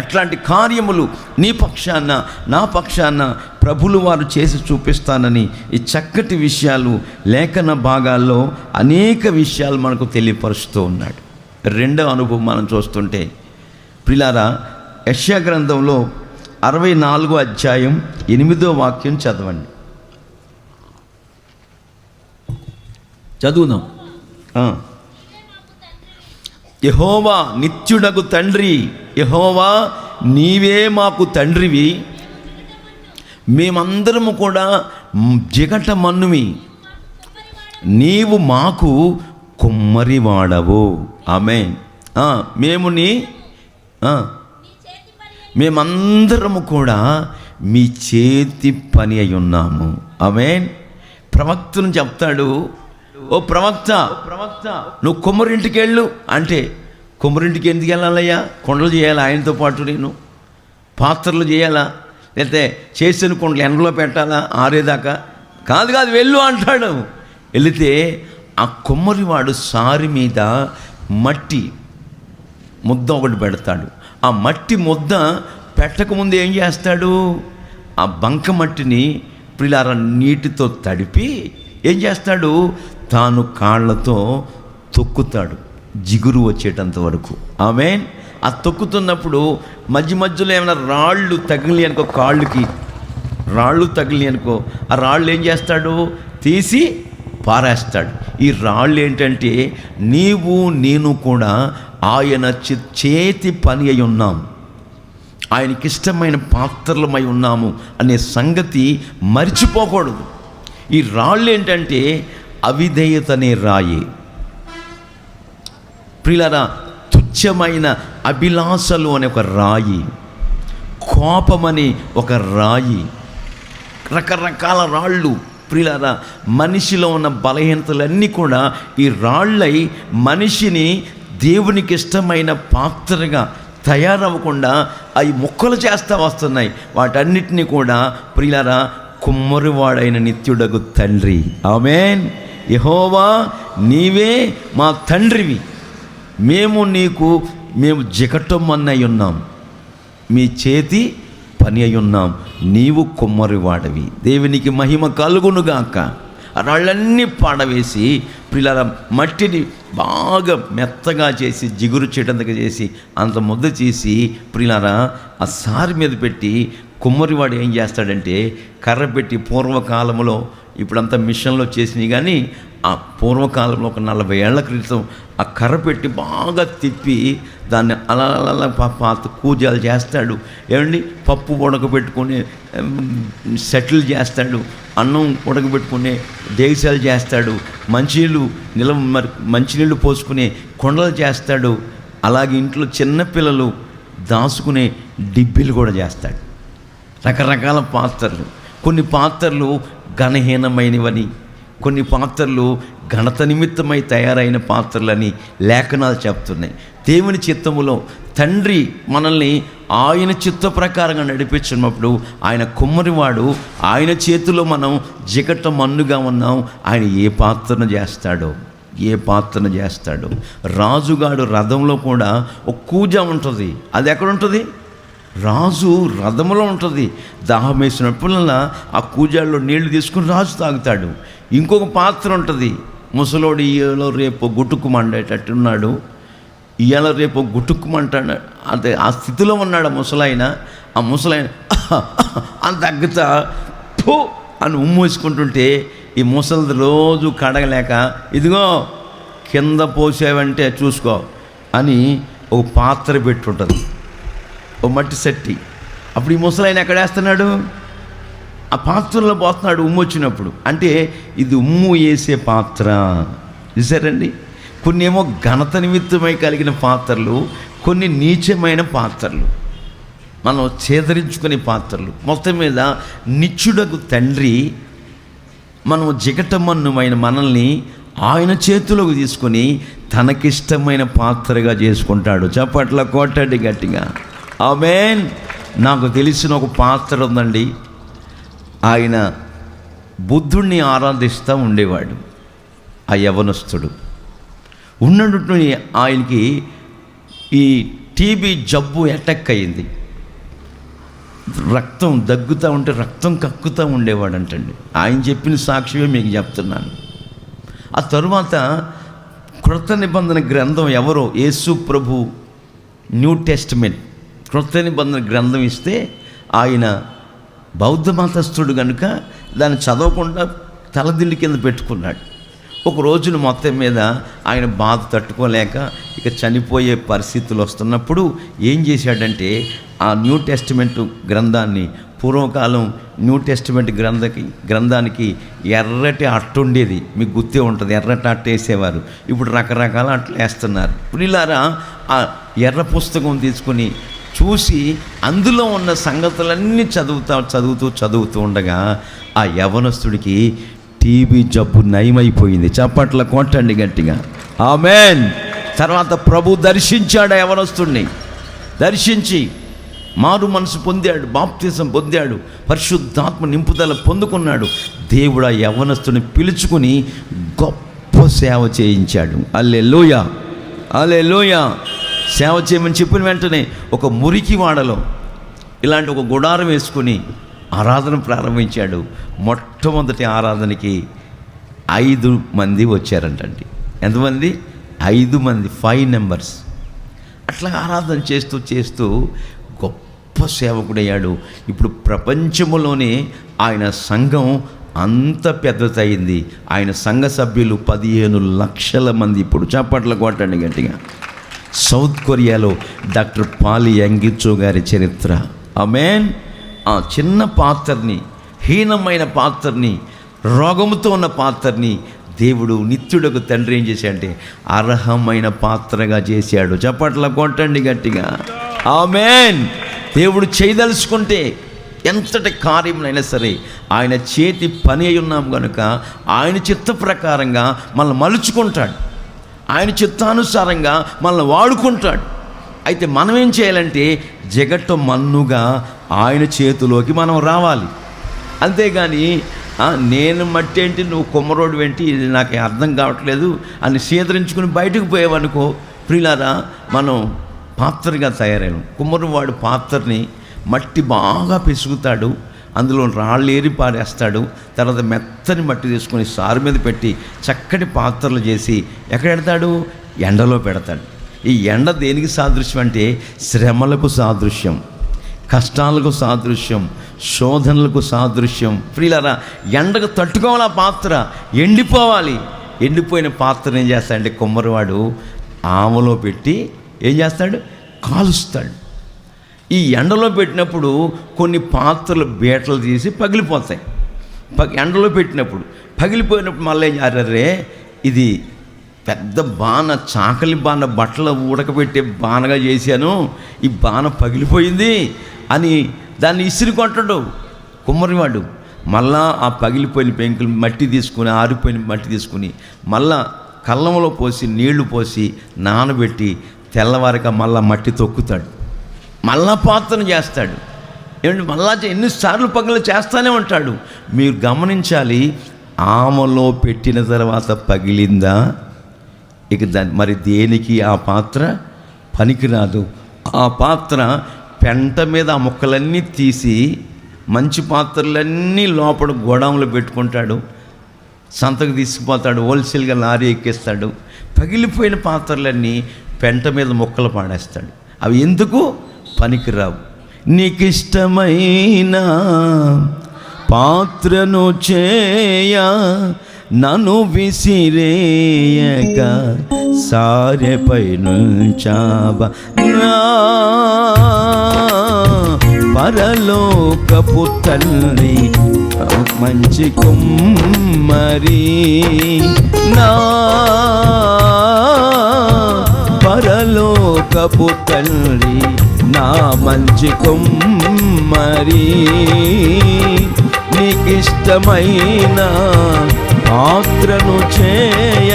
అట్లాంటి కార్యములు నీ పక్షాన నా పక్షాన ప్రభులు వారు చేసి చూపిస్తానని ఈ చక్కటి విషయాలు లేఖన భాగాల్లో అనేక విషయాలు మనకు తెలియపరుస్తూ ఉన్నాడు. రెండవ అనుభవం మనం చూస్తుంటే ప్రిలారా, యెషయా గ్రంథంలో 64వ అధ్యాయం 8వ వాక్యం చదవండి. చదువుదాం. యెహోవా నిత్యుడగు తండ్రి, యెహోవా నీవే మాకు తండ్రివి, మేమందరము కూడా జిగట మన్నుమి, నీవు మాకు కుమ్మరివాడవు. ఆమేన్. మేమందరము కూడా మీ చేతి పని అయి ఉన్నాము. ఆమేన్. ప్రవక్తను చెప్తాడు, ఓ ప్రవక్త నువ్వు కుమ్మరింటికి వెళ్ళు అంటే, కుమ్మరింటికి ఎందుకు వెళ్ళాలయ్యా? కొండలు చేయాలా ఆయనతో పాటు? నేను పాత్రలు చేయాలా? లేకపోతే చేసిన కొండలు ఎండలో పెట్టాలా ఆరేదాకా? కాదు వెళ్ళు అంటాడు. వెళితే ఆ కుమ్మరివాడు సారి మీద మట్టి ముద్ద ఒకటి పెడతాడు. ఆ మట్టి ముద్ద పెట్టకముందు ఏం చేస్తాడు? ఆ బంక మట్టిని ప్రిలార నీటితో తడిపి ఏం చేస్తాడు? తాను కాళ్ళతో తొక్కుతాడు జిగురు వచ్చేటంత వరకు. ఆమేన్. ఆ తొక్కుతున్నప్పుడు మధ్యలో ఏమైనా రాళ్ళు తగిలి అనుకో, కాళ్ళకి రాళ్ళు తగిలి అనుకో, ఆ రాళ్ళు ఏం చేస్తాడు? తీసి పారేస్తాడు. ఈ రాళ్ళు ఏంటంటే నీవు నేను కూడా ఆయన చేతి పని అయి ఉన్నాం, ఆయనకిష్టమైన పాత్రలమై ఉన్నాము అనే సంగతి మర్చిపోకూడదు. ఈ రాళ్ళు ఏంటంటే అవిధేయత అనే రాయి, ప్రియులారా తుచ్చమైన అభిలాషలు అనే ఒక రాయి, కోపమని ఒక రాయి, రకరకాల రాళ్ళు. ప్రియులారా మనిషిలో ఉన్న బలహీనతలన్నీ కూడా ఈ రాళ్ళై మనిషిని దేవునికి ఇష్టమైన పాత్రగా తయారవ్వకుండా అవి ముక్కలు చేస్తూ వస్తున్నాయి. వాటన్నిటినీ కూడా ప్రియులారా కుమ్మరివాడైన నిత్యుడగు తండ్రి, ఆమేన్, యెహోవా నీవే మా తండ్రివి, మేము జిగటమన్నై ఉన్నాం, మీ చేతి పని అయి ఉన్నాం, నీవు కుమ్మరివాడవి. దేవునికి మహిమ కలుగునుగాక. రాళ్ళన్నీ పాడవేసి పిల్లల మట్టిని బాగా మెత్తగా చేసి జిగురు చెటంతగా చేసి అంత ముద్ద చేసి పిల్లల ఆ సారి మీద పెట్టి కుమ్మరివాడు ఏం చేస్తాడంటే కర్ర పెట్టి పూర్వకాలంలో ఇప్పుడంతా మిషన్లో చేసినాయి, కానీ ఆ పూర్వకాలంలో ఒక 40 ఏళ్ల క్రితం ఆ కర్ర పెట్టి బాగా తిప్పి దాన్ని అలా పాత కూజాలు చేస్తాడు. ఏమండి, పప్పు ఉడకబెట్టుకుని సెటిల్ చేస్తాడు, అన్నం ఉడకబెట్టుకునే దేశాలు చేస్తాడు, మంచినీళ్ళు పోసుకునే కొండలు చేస్తాడు. అలాగే ఇంట్లో చిన్నపిల్లలు దాచుకునే డిబ్బీలు కూడా చేస్తాడు. రకరకాల పాత్రలు, కొన్ని పాత్రలు ఘనహీనమైనవని, కొన్ని పాత్రలు ఘనత నిమిత్తమై తయారైన పాత్రలని లేఖనాలు చెప్తున్నాయి. దేవుని చిత్తములో తండ్రి మనల్ని ఆయన చిత్త ప్రకారంగా నడిపించినప్పుడు ఆయన కుమ్మరివాడు, ఆయన చేతిలో మనం జిగట మన్నుగా ఉన్నాం. ఆయన ఏ పాత్రను చేస్తాడో రాజుగాడు రథంలో కూడా ఒక కూజ ఉంటుంది. అది ఎక్కడ ఉంటుంది? రాజు రథంలో ఉంటుంది. దాహం వేసినప్పుడల్లా ఆ కూజాల్లో నీళ్లు తీసుకుని రాజు తాగుతాడు. ఇంకొక పాత్ర ఉంటుంది. ముసలోడు ఇయ్యలో రేపు గుట్టుకుమండేటట్టున్నాడు, ఇయ్యాల రేపు గుట్టుకుమంటాడు, అదే ఆ స్థితిలో ఉన్నాడు ఆ ముసలాయన అని తగ్గుతా పో అని ఉమ్మేసుకుంటుంటే ఈ ముసలిది రోజు కడగలేక, ఇదిగో కింద పోసేవంటే చూసుకో అని ఒక పాత్ర పెట్టుంటుంది, ఓ మట్టి సట్టి. అప్పుడు ఈ ముసలాయన ఎక్కడ వేస్తున్నాడు? ఆ పాత్రలో పోతున్నాడు ఉమ్ము వచ్చినప్పుడు. అంటే ఇది ఉమ్ము వేసే పాత్ర. చూసారండి, కొన్ని ఏమో ఘనత నిమిత్తమై కలిగిన పాత్రలు, కొన్ని నీచమైన పాత్రలు, మనం చేదరించుకునే పాత్రలు. మొత్తం మీద నిత్యుడకు తండ్రి మనం జిగటమన్నుమైన మనల్ని ఆయన చేతిలోకి తీసుకొని తనకిష్టమైన పాత్రగా చేసుకుంటాడు. చప్పట్ల కొట్టండి గట్టిగా, ఆమేన్. నాకు తెలిసిన ఒక పాత్ర ఉందండి. ఆయన బుద్ధుణ్ణి ఆరాధిస్తూ ఉండేవాడు. ఆ యవనస్తుడు ఉన్నట్టు ఆయనకి ఈ టీబీ జబ్బు అటాక్ అయింది. రక్తం దగ్గుతూ ఉంటే రక్తం కక్కుతూ ఉండేవాడంటండి. ఆయన చెప్పిన సాక్ష్యమే మీకు చెప్తున్నాను. ఆ తరువాత క్రొత్త నిబంధన గ్రంథం ఎవరో యేసు ప్రభు న్యూ టెస్టిమెంట్ క్రొత్త నిబంధన గ్రంథం ఇస్తే ఆయన బౌద్ధ మతస్థుడు కనుక దాన్ని చదవకుండా తలదిండి కింద పెట్టుకున్నాడు. ఒక రోజున మొత్తం మీద ఆయన బాధ తట్టుకోలేక ఇక చనిపోయే పరిస్థితులు వస్తున్నప్పుడు ఏం చేశాడంటే ఆ న్యూ టెస్టిమెంట్ గ్రంథాన్ని, పూర్వకాలం న్యూ టెస్టిమెంట్ గ్రంథానికి ఎర్రటి అట్టు ఉండేది, మీకు గుర్తే ఉంటుంది. ఎర్రటి అట్టు వేసేవారు, ఇప్పుడు రకరకాల అట్లు వేస్తున్నారు. పిల్లారా ఆ ఎర్ర పుస్తకం తీసుకుని చూసి అందులో ఉన్న సంగతులన్నీ చదువుతూ ఉండగా ఆ యవనస్తుడికి టీబీ జబ్బు నయమైపోయింది. చప్పట్ల కొట్టండి గట్టిగా, ఆమేన్. తర్వాత ప్రభు దర్శించాడు ఆ యవనస్తుడిని. దర్శించి మారు మనసు పొందాడు, బాప్తిసం పొందాడు, పరిశుద్ధాత్మ నింపుదల పొందుకున్నాడు. దేవుడు ఆ యవనస్తుని పిలుచుకుని గొప్ప సేవ చేయించాడు. హల్లెలూయా, హల్లెలూయా. సేవ చేయమని చెప్పిన వెంటనే ఒక మురికి వాడలో ఇలాంటి ఒక గుడారం వేసుకుని ఆరాధన ప్రారంభించాడు. మొట్టమొదటి ఆరాధనకి 5 మంది వచ్చారంటండి. ఎంతమంది? 5 మంది, 5 నెంబర్స్. అట్లా ఆరాధన చేస్తూ గొప్ప సేవకుడయ్యాడు. ఇప్పుడు ప్రపంచంలోనే ఆయన సంఘం అంత పెద్దదయింది. ఆయన సంఘ సభ్యులు 15 లక్షల మంది. ఇప్పుడు చప్పట్ల కొట్టండి గట్టిగా. సౌత్ కొరియాలో డాక్టర్ పాలి యంగిచో గారి చరిత్ర, ఆమేన్. ఆ చిన్న పాత్రని, హీనమైన పాత్రని, రోగముతో ఉన్న పాత్రని దేవుడు నిత్యుడకు తండ్రి ఏం చేశాడంటే అర్హమైన పాత్రగా చేశాడు. చప్పట్ల కొట్టండి గట్టిగా, ఆమేన్. దేవుడు చేయదలుచుకుంటే ఎంతటి కార్యమునైనా సరే ఆయన చేతి పని అయి ఉన్నాం కనుక ఆయన చిత్త ప్రకారంగా మనల్ని మలుచుకుంటాడు, ఆయన చిత్తానుసారంగా మనల్ని వాడుకుంటాడు. అయితే మనం ఏం చేయాలంటే జిగట మన్నుగా ఆయన చేతిలోకి మనం రావాలి. అంతేగాని నేను మట్టి ఏంటి, నువ్వు కుమ్మరోడు ఏంటి, ఇది నాకు అర్థం కావట్లేదు అని సేదరించుకుని బయటకు పోయావనుకో ప్రియులారా, మనం పాత్రగా తయారైన కుమ్మరివాడు పాత్రని మట్టి బాగా పిసుకుతాడు. అందులో రాళ్ళు ఏరి పారేస్తాడు. తర్వాత మెత్తని మట్టి తీసుకొని సారు మీద పెట్టి చక్కటి పాత్రలు చేసి ఎక్కడ పెడతాడు? ఎండలో పెడతాడు. ఈ ఎండ దేనికి సాదృశ్యం అంటే శ్రమలకు సాదృశ్యం, కష్టాలకు సాదృశ్యం, శోధనలకు సాదృశ్యం. ప్రియులారా, ఎండకు తట్టుకోవాలి, ఆ పాత్ర ఎండిపోవాలి. ఎండిపోయిన పాత్రను ఏం చేస్తాడంటే కుమ్మరివాడు ఆమలో పెట్టి ఏం చేస్తాడు? కాలుస్తాడు. ఈ ఎండలో పెట్టినప్పుడు కొన్ని పాత్రలు బీటలు తీసి పగిలిపోతాయి. ఎండలో పెట్టినప్పుడు పగిలిపోయినప్పుడు మళ్ళీ ఏం చేయాలి? ఇది పెద్ద బాణ, చాకలి బాణ, బట్టలు ఉడకబెట్టే బాణగా చేశాను, ఈ బాణ పగిలిపోయింది అని దాన్ని ఇసిరి కొట్టడు కుమ్మరివాడు. మళ్ళా ఆ పగిలిపోయిన పెంకులు మట్టి తీసుకుని, ఆరిపోయిన మట్టి తీసుకుని మళ్ళా కళ్ళంలో పోసి నీళ్లు పోసి నానబెట్టి తెల్లవారిక మళ్ళా మట్టి తొక్కుతాడు, మళ్ళా పాత్రను చేస్తాడు. ఏమంటే మళ్ళా ఎన్నిసార్లు పగలు చేస్తూనే ఉంటాడు. మీరు గమనించాలి, ఆమలో పెట్టిన తర్వాత పగిలిందా, ఇక మరి దేనికి ఆ పాత్ర పనికిరాదు. ఆ పాత్ర పెంట మీద ఆ ముక్కలన్నీ తీసి మంచి పాత్రలన్నీ లోపల గోడౌన్లో పెట్టుకుంటాడు, సంతకు తీసుకుపోతాడు, హోల్సేల్గా లారీ ఎక్కిస్తాడు. పగిలిపోయిన పాత్రలన్నీ పెంట మీద ముక్కలు పాడేస్తాడు. అవి ఎందుకు పనికిరావు. నీకిష్టమైన పాత్రను చేయ నన్ను విసిరేయక సారెపై నుంచావా, నా పరలోకపు తండ్రి మంచి కుమ్మరి, నా పరలోకపు తండ్రి నా మంచి కుమ్మరి. నీకిష్టమైన పాత్రను చేయ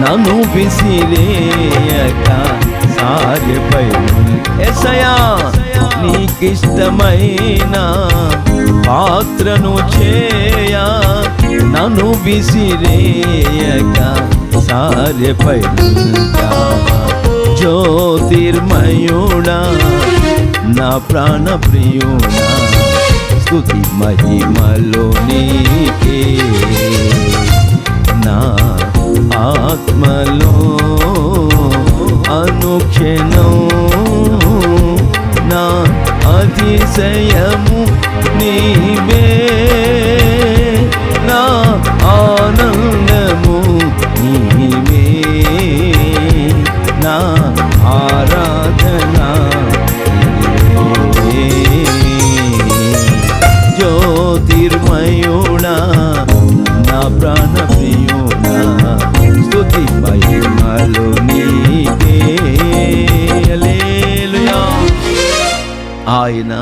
నన్ను విసిరేయక సారెపై యేసయ్యా, నీకిష్టమైన పాత్రను చేయ నన్ను విసిరేయక సారెపై జ్యోతిర్మయుడా నా ప్రాణ ప్రియుడా, స్తుతి మహిమలో నీకే, నా ఆత్మలో అనుక్షణం నా అతిశయము నీవే, నా ఆనందము నీవే, నా ఆరాధన నీవే. జ్యోతిర్మయుడా నా ప్రాణ ప్రియుడా, స్తుతి మహిమలు నీకే. హల్లెలూయా. ఆయన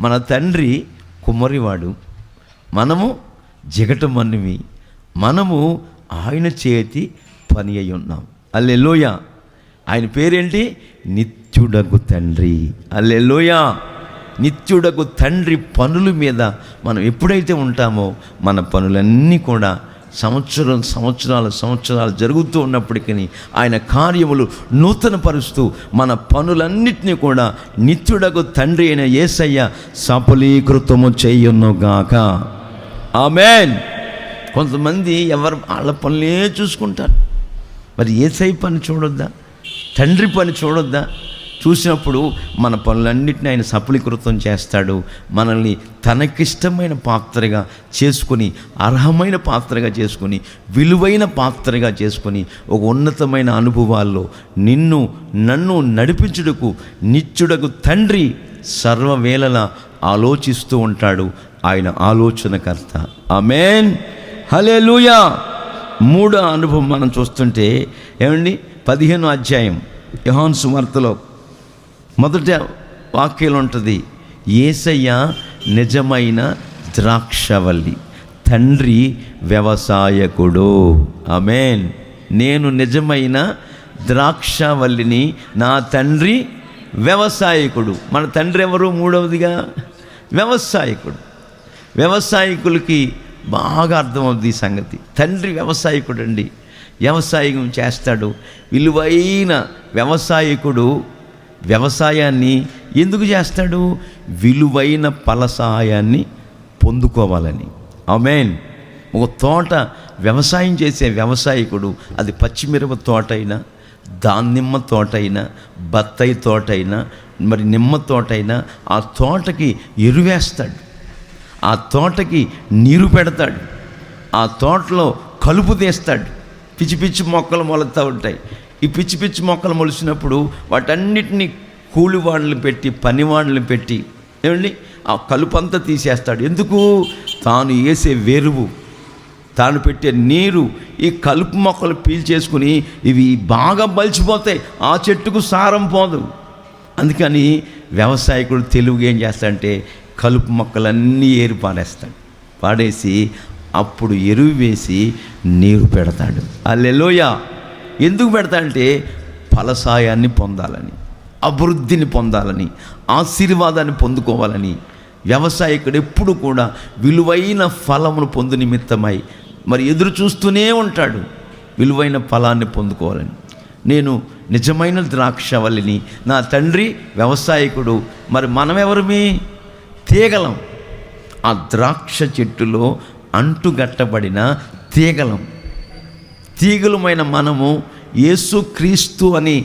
మన తండ్రి కుమ్మరివాడు, మనము జిగటమన్నివి, మనము ఆయన చేతి పని అయి ఉన్నాం. హల్లెలూయా. ఆయన పేరేంటి? నిత్యుడగు తండ్రి. హల్లెలూయా. నిత్యుడగు తండ్రి పనుల మీద మనం ఎప్పుడైతే ఉంటామో మన పనులన్నీ కూడా సంవత్సరాలు జరుగుతూ ఉన్నప్పటికీ ఆయన కార్యములు నూతనపరుస్తూ మన పనులన్నిటినీ కూడా నిత్యుడగు తండ్రి అయిన యేసయ్య సఫలీకృతము చేయునుగాక. ఆమేన్. కొంతమంది వాళ్ళ పనులే చూసుకుంటారు. మరి యేసయ్య పని చూడొద్దా? తండ్రి పని చూడొద్దా? చూసినప్పుడు మన పనులన్నిటిని ఆయన సఫలీకృతం చేస్తాడు. మనల్ని తనకిష్టమైన పాత్రగా చేసుకొని, అర్హమైన పాత్రగా చేసుకొని, విలువైన పాత్రగా చేసుకొని, ఒక ఉన్నతమైన అనుభవాల్లో నన్ను నడిపించుటకు నిత్యుడకు తండ్రి సర్వవేళలా ఆలోచిస్తూ ఉంటాడు. ఆయన ఆలోచనకర్త. ఆమేన్. హల్లెలూయా. మూడో అనుభవం మనం చూస్తుంటే ఏమండి, 15వ అధ్యాయం యోహాను సువార్తలో మొదట వాక్యం ఉంటుంది, యేసయ్య నిజమైన ద్రాక్షవల్లి, తండ్రి వ్యవసాయకుడు. ఆమేన్. నేను నిజమైన ద్రాక్షవల్లిని, నా తండ్రి వ్యవసాయకుడు. మన తండ్రి ఎవరు? మూడవదిగా వ్యవసాయకుడు. వ్యవసాయకులకి బాగా అర్థమవుతుంది ఈ సంగతి. తండ్రి వ్యవసాయకుడు అండి, వ్యవసాయం చేస్తాడు. విలువైన వ్యవసాయకుడు వ్యవసాయాన్ని ఎందుకు చేస్తాడు? విలువైన ఫలసాయాన్ని పొందుకోవాలని. ఆమేన్. ఒక తోట వ్యవసాయం చేసే వ్యవసాయకుడు, అది పచ్చిమిరప తోట అయినా, దానిమ్మ తోట అయినా, బత్తాయి తోట అయినా, మరి నిమ్మ తోట అయినా, ఆ తోటకి ఎరువేస్తాడు, ఆ తోటకి నీరు పెడతాడు, ఆ తోటలో కలుపు తీస్తాడు. పిచ్చి పిచ్చి మొక్కలు మొలుతూ ఉంటాయి. ఈ పిచ్చి పిచ్చి మొక్కలు మొలిచినప్పుడు వాటన్నిటినీ కూలివాళ్ళని పెట్టి, పనివాళ్ళని పెట్టి ఏమండి ఆ కలుపు అంతా తీసేస్తాడు. ఎందుకు? తాను వేసే వెరువు, తాను పెట్టే నీరు ఈ కలుపు మొక్కలు పీల్చేసుకుని ఇవి బాగా బలిచిపోతాయి, ఆ చెట్టుకు సారం పోదు. అందుకని వ్యవసాయకుడు తెలుగు ఏం చేస్తాడంటే కలుపు మొక్కలన్నీ ఏరి పాడేసి అప్పుడు ఎరువు వేసి నీరు పెడతాడు. హల్లెలూయా. ఎందుకు పెడతాడంటే ఫలసాయాన్ని పొందాలని, అభివృద్ధిని పొందాలని, ఆశీర్వాదాన్ని పొందుకోవాలని. వ్యవసాయకుడు ఎప్పుడు కూడా విలువైన ఫలమును పొందు నిమిత్తమై మరి ఎదురు చూస్తూనే ఉంటాడు, విలువైన ఫలాన్ని పొందుకోవాలని. నేను నిజమైన ద్రాక్షవల్లిని, నా తండ్రి వ్యవసాయకుడు, మరి మనమెవరమి? తీగలం. ఆ ద్రాక్ష చెట్టులో అంటుగట్టబడిన తీగలం. తీగలమైన మనము యేసుక్రీస్తు అని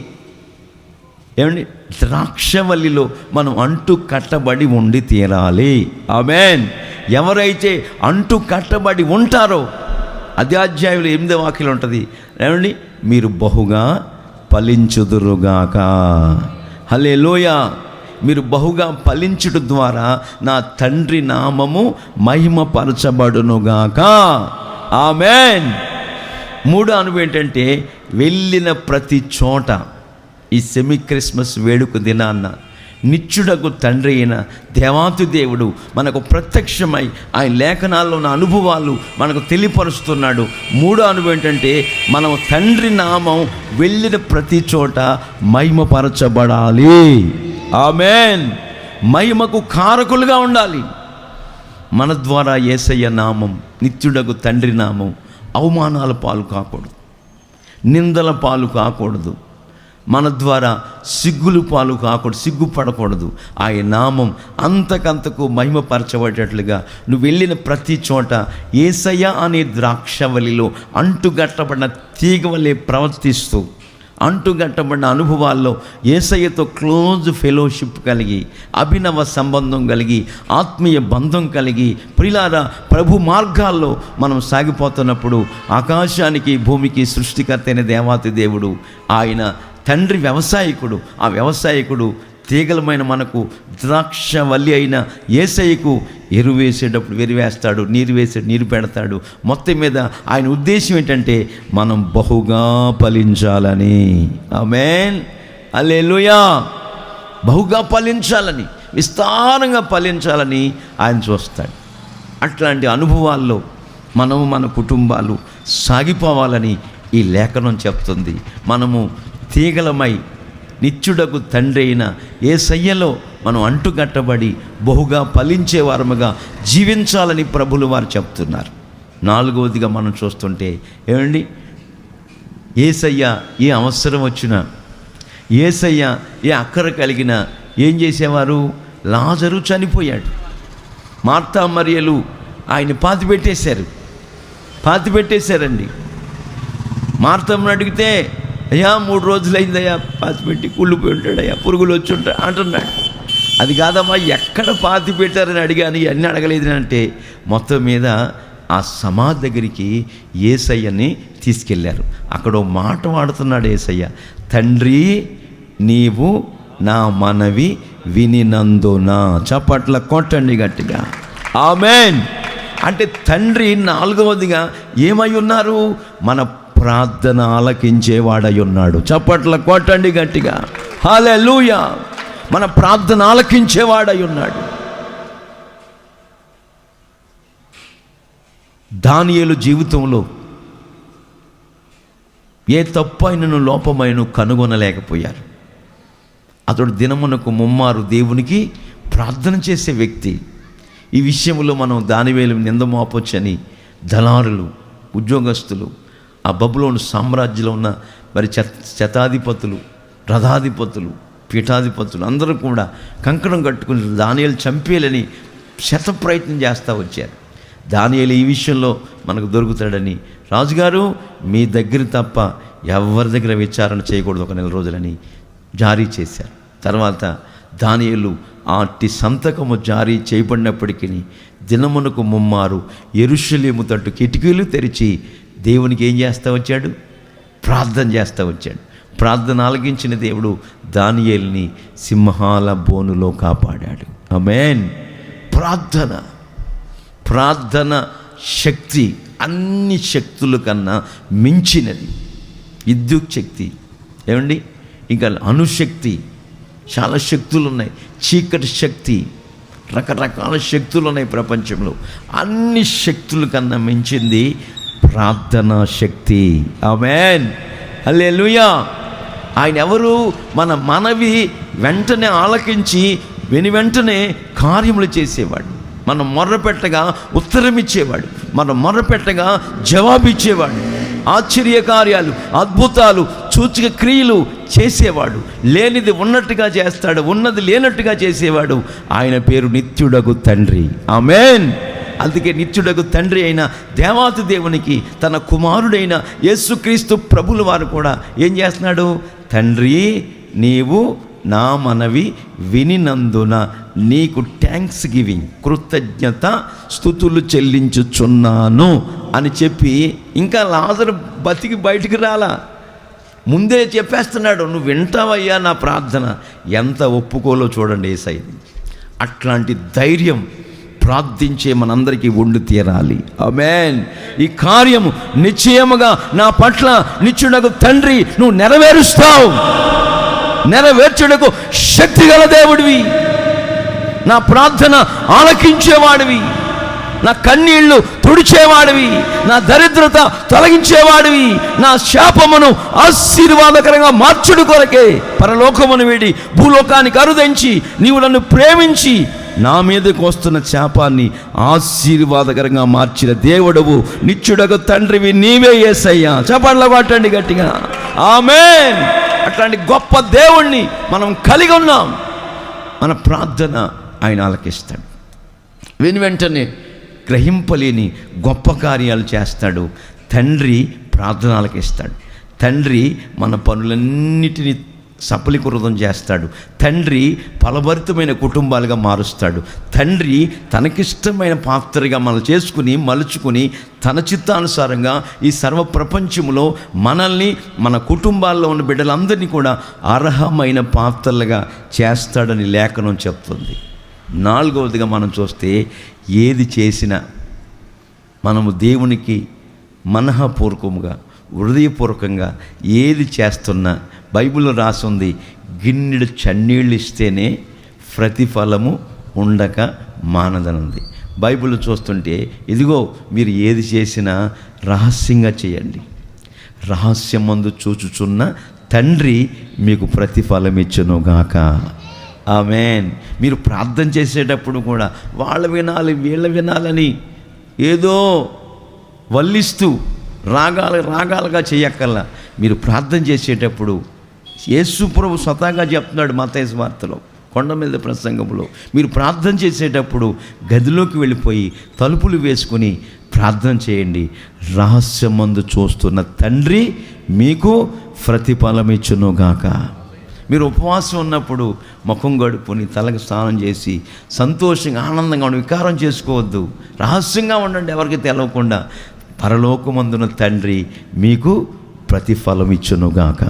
ఏమండి ద్రాక్షవల్లిలో మనం అంటు కట్టబడి ఉండి తీరాలి. ఆమేన్. ఎవరైతే అంటు కట్టబడి ఉంటారో, అదే అధ్యాయంలో 8వ వాక్యంలో ఉంటుంది ఏమండి, మీరు బహుగా ఫలించుదురుగాక. హల్లెలూయా. మీరు బహుగా ఫలించుట ద్వారా నా తండ్రి నామము మహిమపరచబడునుగాక. ఆమేన్. 3వ అనుభవం ఏంటంటే, వెళ్ళిన ప్రతి చోట ఈ సెమీ క్రిస్మస్ వేడుక దినాన్న నిత్యుడకు తండ్రి అయిన దేవాతి దేవుడు మనకు ప్రత్యక్షమై ఆయన లేఖనాల్లో ఉన్న అనుభవాలు మనకు తెలియపరుస్తున్నాడు. 3వ అనుభవం ఏంటంటే, మనం తండ్రి నామం వెళ్ళిన ప్రతి చోట మహిమపరచబడాలి. ఆమేన్. మహిమకు కారకులుగా ఉండాలి. మన ద్వారా యేసయ్య నామం, నిత్యుడకు తండ్రి నామం అవమానాల పాలు కాకూడదు, నిందల పాలు కాకూడదు, మన ద్వారా సిగ్గులు పాలు కాకూడదు, సిగ్గుపడకూడదు. ఆయన నామం అంతకంతకు మహిమపరచబడేటట్లుగా నువ్వు వెళ్ళిన ప్రతి చోట యేసయ్య అనే ద్రాక్షవల్లిలో అంటుగట్టబడిన తీగ వలె ప్రవర్తిస్తూ, అంటుగట్టబడిన అనుభవాల్లో యేసయ్యతో క్లోజ్ ఫెలోషిప్ కలిగి, అభినవ సంబంధం కలిగి, ఆత్మీయ బంధం కలిగి, ప్రియులారా ప్రభు మార్గాల్లో మనం సాగిపోతున్నప్పుడు ఆకాశానికి భూమికి సృష్టికర్త అయిన దేవాతి దేవుడు, ఆయన తండ్రి వ్యవసాయకుడు, ఆ వ్యవసాయకుడు తీగలమైన మనకు ద్రాక్షవల్లి అయిన యేసయ్యకు ఎరువు వేసేటప్పుడు వెరివేస్తాడు, నీరు వేసే నీరు పెడతాడు. మొత్తం మీద ఆయన ఉద్దేశం ఏంటంటే మనం బహుగా ఫలించాలని. ఆమేన్. హల్లెలూయా. బహుగా ఫలించాలని, విస్తారంగా ఫలించాలని ఆయన చూస్తాడు. అట్లాంటి అనుభవాల్లో మనము మన కుటుంబాలు సాగిపోవాలని ఈ లేఖనం చెప్తుంది. మనము తీగలమై నిత్యుడకు తండ్రి అయిన యేసయ్యలో మనం అంటుకట్టబడి బహుగా ఫలించే వారముగా జీవించాలని ప్రభులు వారు చెప్తున్నారు. 4వదిగా మనం చూస్తుంటే ఏమండి, యేసయ్య ఏ అవసరం వచ్చినా, యేసయ్య ఏ అక్కర కలిగినా ఏం చేసేవారు? లాజరు చనిపోయాడు, మార్తా మరియలు ఆయన పాతిపెట్టేశారండి. మార్తమ్మని అడిగితే, అయ్యా 3 రోజులైందయ్యా పాతిపెట్టి, కుళ్ళిపోయి ఉంటాడయ్యా, పురుగులు వచ్చి ఉంటాయి అంటున్నాడు. అది కాదమ్మా, ఎక్కడ పాతి పెట్టారని అడిగాను, ఇవన్నీ అడగలేదు అంటే మొత్తం మీద ఆ సమాధి దగ్గరికి యేసయ్యని తీసుకెళ్ళారు. అక్కడ ఓ మాట వాడుతున్నాడు యేసయ్య, తండ్రి నీవు నా మనవి వినినందున. చప్పట్ల కొట్టండి గట్టిగా. ఆమేన్. అంటే తండ్రి 4వదిగా ఏమై ఉన్నారు? మన ప్రార్థన ఆలకించేవాడై ఉన్నాడు. చప్పట్ల కొట్టండి గట్టిగా. హల్లెలూయా. మన ప్రార్థన ఆలకించేవాడై ఉన్నాడు. దానియేలు జీవితంలో ఏ తప్పైనను లోపమైనను కనుగొనలేకపోయారు. అతడు దినమునకు 3 మారు దేవునికి ప్రార్థన చేసే వ్యక్తి. ఈ విషయంలో మనం దానియేలు నింద మోపొచ్చని దళారులు, ఉద్యోగస్తులు, ఆ బబులోను సామ్రాజ్యంలో ఉన్న మరి శతాధిపతులు, రథాధిపతులు పీఠాధిపతులు అందరూ కూడా కంకణం కట్టుకుని దానియేలు చంపేయాలని శత ప్రయత్నం చేస్తూ వచ్చారు. దానియేలు ఈ విషయంలో మనకు దొరుకుతాడని రాజుగారు మీ దగ్గర తప్ప ఎవరి దగ్గర విచారణ చేయకూడదు 1 నెల రోజులని జారీ చేశారు. తర్వాత దానియేలు అట్టి సంతకము జారీ చేయబడినప్పటికీ దినమునకు 3 మారు యెరూషలేము తట్టు కిటికీలు తెరిచి దేవునికి ఏం చేస్తూ వచ్చాడు? ప్రార్థన చేస్తూ వచ్చాడు. ప్రార్థన ఆలకించిన దేవుడు దానియేలుని సింహాల బోనులో కాపాడాడు. ఆమేన్. ప్రార్థన శక్తి అన్ని శక్తుల కన్నా మించినది. విద్యుత్ శక్తి ఏమండి, ఇంకా అణుశక్తి, చాలా శక్తులు ఉన్నాయి. చీకటి శక్తి, రకరకాల శక్తులు ఉన్నాయి ప్రపంచంలో. అన్ని శక్తుల కన్నా మించింది ప్రార్థనా శక్తి. ఆమేన్, హల్లెలూయా. ఆయన ఎవరు? మన మనవి వెంటనే ఆలకించి వెంటనే కార్యములు చేసేవాడు. మనం మొర్రపెట్టగా ఉత్తరం ఇచ్చేవాడు, మనం మొర్రపెట్టగా జవాబిచ్చేవాడు. ఆశ్చర్య కార్యాలు, అద్భుతాలు, సూచక క్రియలు చేసేవాడు. లేనిది ఉన్నట్టుగా చేస్తాడు, ఉన్నది లేనట్టుగా చేసేవాడు. ఆయన పేరు నిత్యుడగు తండ్రి. ఆమేన్. అందుకే నిత్యుడగు తండ్రి అయిన దేవాతి దేవునికి తన కుమారుడైన యేసుక్రీస్తు ప్రభుల వారు కూడా ఏం చేస్తున్నాడు? తండ్రి, నీవు నా మనవి వినినందున నీకు థ్యాంక్స్ గివింగ్, కృతజ్ఞత స్తుతులు చెల్లించుచున్నాను అని చెప్పి, ఇంకా లాజరు బతికి బయటికి రాలా, ముందే చెప్పేస్తున్నాడు, నువ్వు వింటావయ్యా నా ప్రార్థన. ఎంత ఒప్పుకోలో చూడండి యేసయ్య. అట్లాంటి ధైర్యం ప్రార్థించే మనందరికీ ఉండి తీరాలి. ఆమేన్. ఈ కార్యము నిశ్చయముగా నా పట్ల నిత్యుడగు తండ్రి నువ్వు నెరవేరుస్తావు. నెరవేర్చుటకు శక్తి గల దేవుడివి, నా ప్రార్థన ఆలకించేవాడివి, నా కన్నీళ్లు తుడిచేవాడివి, నా దరిద్రత తొలగించేవాడివి, నా శాపమును ఆశీర్వాదకరంగా మార్చుడు కొరకే పరలోకమును వీడి భూలోకానికి అరుదించి నీవు నన్ను ప్రేమించి నా మీదకు వస్తున్న శాపాన్ని ఆశీర్వాదకరంగా మార్చిన దేవుడవు నిత్యుడగు తండ్రివి నీవే యేసయ్యా. చప్పట్ల కొట్టండి గట్టిగా. ఆమేన్. అట్లాంటి గొప్ప దేవుణ్ణి మనం కలిగి ఉన్నాం. మన ప్రార్థన ఆయన ఆలకిస్తాడు. వెంటనే గ్రహింపలేని గొప్ప కార్యాలు చేస్తాడు. తండ్రి ప్రార్థన ఆలకిస్తాడు. తండ్రి మన పనులన్నిటినీ సఫలీకృతం చేస్తాడు. తండ్రి ఫలభరితమైన కుటుంబాలుగా మారుస్తాడు. తండ్రి తనకిష్టమైన పాత్రగా మనం చేసుకుని మలుచుకుని తన చిత్తానుసారంగా ఈ సర్వ ప్రపంచంలో మనల్ని, మన కుటుంబాల్లో ఉన్న బిడ్డలందరినీ కూడా అర్హమైన పాత్రలుగా చేస్తాడని లేఖనం చెప్తుంది. 4వదిగా మనం చూస్తే, ఏది చేసినా మనము దేవునికి మనఃపూర్వకముగా హృదయపూర్వకంగా ఏది చేస్తున్నా బైబిల్లో రాసుంది, గిన్నెడు చన్నీళ్ళు ఇస్తేనే ప్రతిఫలము ఉండక మానదనుంది. బైబిల్ చూస్తుంటే ఇదిగో మీరు ఏది చేసినా రహస్యంగా చేయండి, రహస్యమందు చూచుచున్న తండ్రి మీకు ప్రతిఫలం ఇచ్చునుగాక. ఆమేన్. మీరు ప్రార్థన చేసేటప్పుడు కూడా వాళ్ళ వినాలి వీళ్ళ వినాలని ఏదో వల్లిస్తూ రాగాలుగా చేయక్కల్లా. మీరు ప్రార్థన చేసేటప్పుడు యేసు ప్రభు స్వతహాగా చెప్తున్నాడు మత్తయి సువార్తలో, కొండ మీద ప్రసంగంలో, మీరు ప్రార్థన చేసేటప్పుడు గదిలోకి వెళ్ళిపోయి తలుపులు వేసుకుని ప్రార్థన చేయండి. రహస్యమందు చూస్తున్న తండ్రి మీకు ప్రతిఫలం ఇచ్చునుగాక. మీరు ఉపవాసం ఉన్నప్పుడు ముఖం గడుపుని తలకు స్నానం చేసి సంతోషంగా ఆనందంగా ఉండి వికారం చేసుకోవద్దు. రహస్యంగా ఉండండి, ఎవరికి తెలవకుండా. పరలోకమందున తండ్రి మీకు ప్రతిఫలం ఇచ్చునుగాక.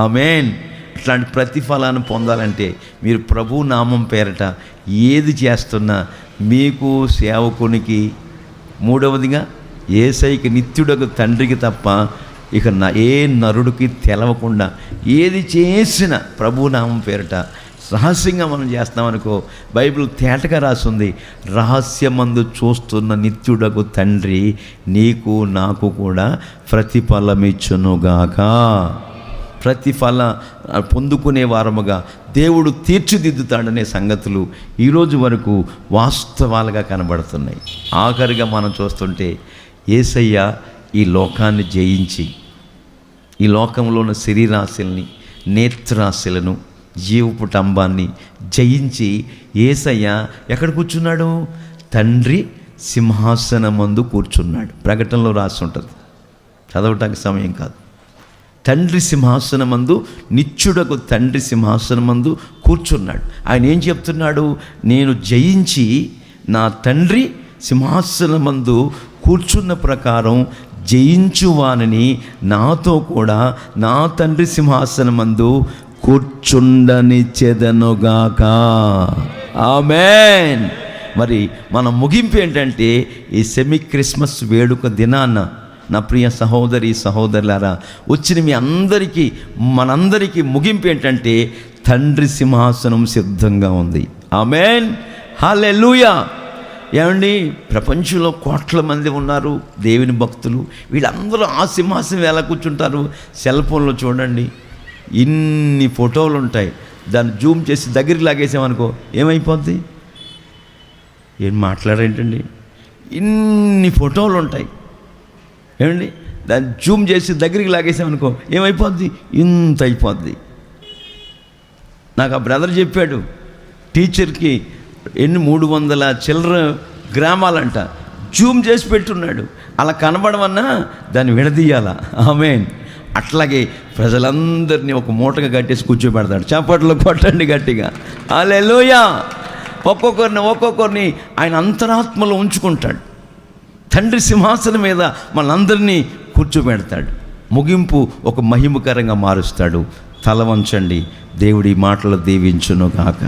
ఆమేన్. ఇట్లాంటి ప్రతిఫలాన్ని పొందాలంటే మీరు ప్రభు నామం పేరట ఏది చేస్తున్నా మీకు, సేవకునికి, 3వదిగా యేసయ్యకి నిత్యుడకు తండ్రికి తప్ప ఇక ఏ నరుడికి తెలవకుండా ఏది చేసినా ప్రభు నామం పేరట రహస్యంగా మనం చేస్తామనుకో, బైబిల్ తేటగా రాస్తుంది, రహస్యమందు చూస్తున్న నిత్యుడకు తండ్రి నీకు నాకు కూడా ప్రతిఫలమిచ్చునుగాక. ప్రతిఫల పొందుకునే వారముగా దేవుడు తీర్చిదిద్దుతాడనే సంగతులు ఈరోజు వరకు వాస్తవాలుగా కనబడుతున్నాయి. ఆఖరిగా మనం చూస్తుంటే యేసయ్య ఈ లోకాన్ని జయించి ఈ లోకంలో ఉన్న శరీరాశల్ని, నేత్రాశలను జీవపు టంబాన్ని జయించి యేసయ్య ఎక్కడ కూర్చున్నాడు? తండ్రి సింహాసనమందు కూర్చున్నాడు. ప్రకటనలో రాసి ఉంటుంది, చదవటానికి సమయం కాదు. తండ్రి సింహాసనమందు, నిత్యుడకు తండ్రి సింహాసనమందు కూర్చున్నాడు. ఆయన ఏం చెప్తున్నాడు? నేను జయించి నా తండ్రి సింహాసనమందు కూర్చున్న ప్రకారం జయించువానని నాతో కూడా నా తండ్రి సింహాసనమందు కూర్చుండనిచ్చెదనుగాక. ఆమేన్. మరి మన ముగింపు ఏంటంటే, ఈ సెమీ క్రిస్మస్ వేడుక దినాన నా ప్రియ సహోదరి సహోదరులారా, వచ్చిన మీ అందరికీ మనందరికీ ముగింపు ఏంటంటే, తండ్రి సింహాసనం సిద్ధంగా ఉంది. ఆమేన్, హల్లెలూయా. ఏమండి, ప్రపంచంలో కోట్ల మంది ఉన్నారు దేవుని భక్తులు. వీళ్ళందరూ ఆ సింహాసనం ఎలా కూర్చుంటారు? సెల్ ఫోన్లో చూడండి, ఇన్ని ఫోటోలు ఉంటాయి. దాన్ని జూమ్ చేసి దగ్గరికి లాగేసామనుకో ఏమైపోద్ది? ఏం మాట్లాడేంటండి, ఇన్ని ఫోటోలు ఉంటాయి. ఏమండి, దాన్ని జూమ్ చేసి దగ్గరికి లాగేసామనుకో ఏమైపోద్ది? ఇంత అయిపోద్ది. నాకు ఆ బ్రదర్ చెప్పాడు, టీచర్కి 300 చిల్లర గ్రామాలంట జూమ్ చేసి పెట్టున్నాడు. అలా కనబడమన్నా దాన్ని విడదీయాల. ఆమేన్. అట్లాగే ప్రజలందరినీ ఒక మూటగా కట్టేసి కూర్చోబెడతాడు. చప్పట్లు కొట్టండి గట్టిగా, హల్లెలూయా. ఒక్కొక్కరిని ఆయన అంతరాత్మలో ఉంచుకుంటాడు. తండ్రి సింహాసనం మీద మనందరినీ కూర్చోబెడతాడు. ముగింపు ఒక మహిమకరంగా మారుస్తాడు. తల వంచండి, దేవుడి మాటలు దీవించును గాక.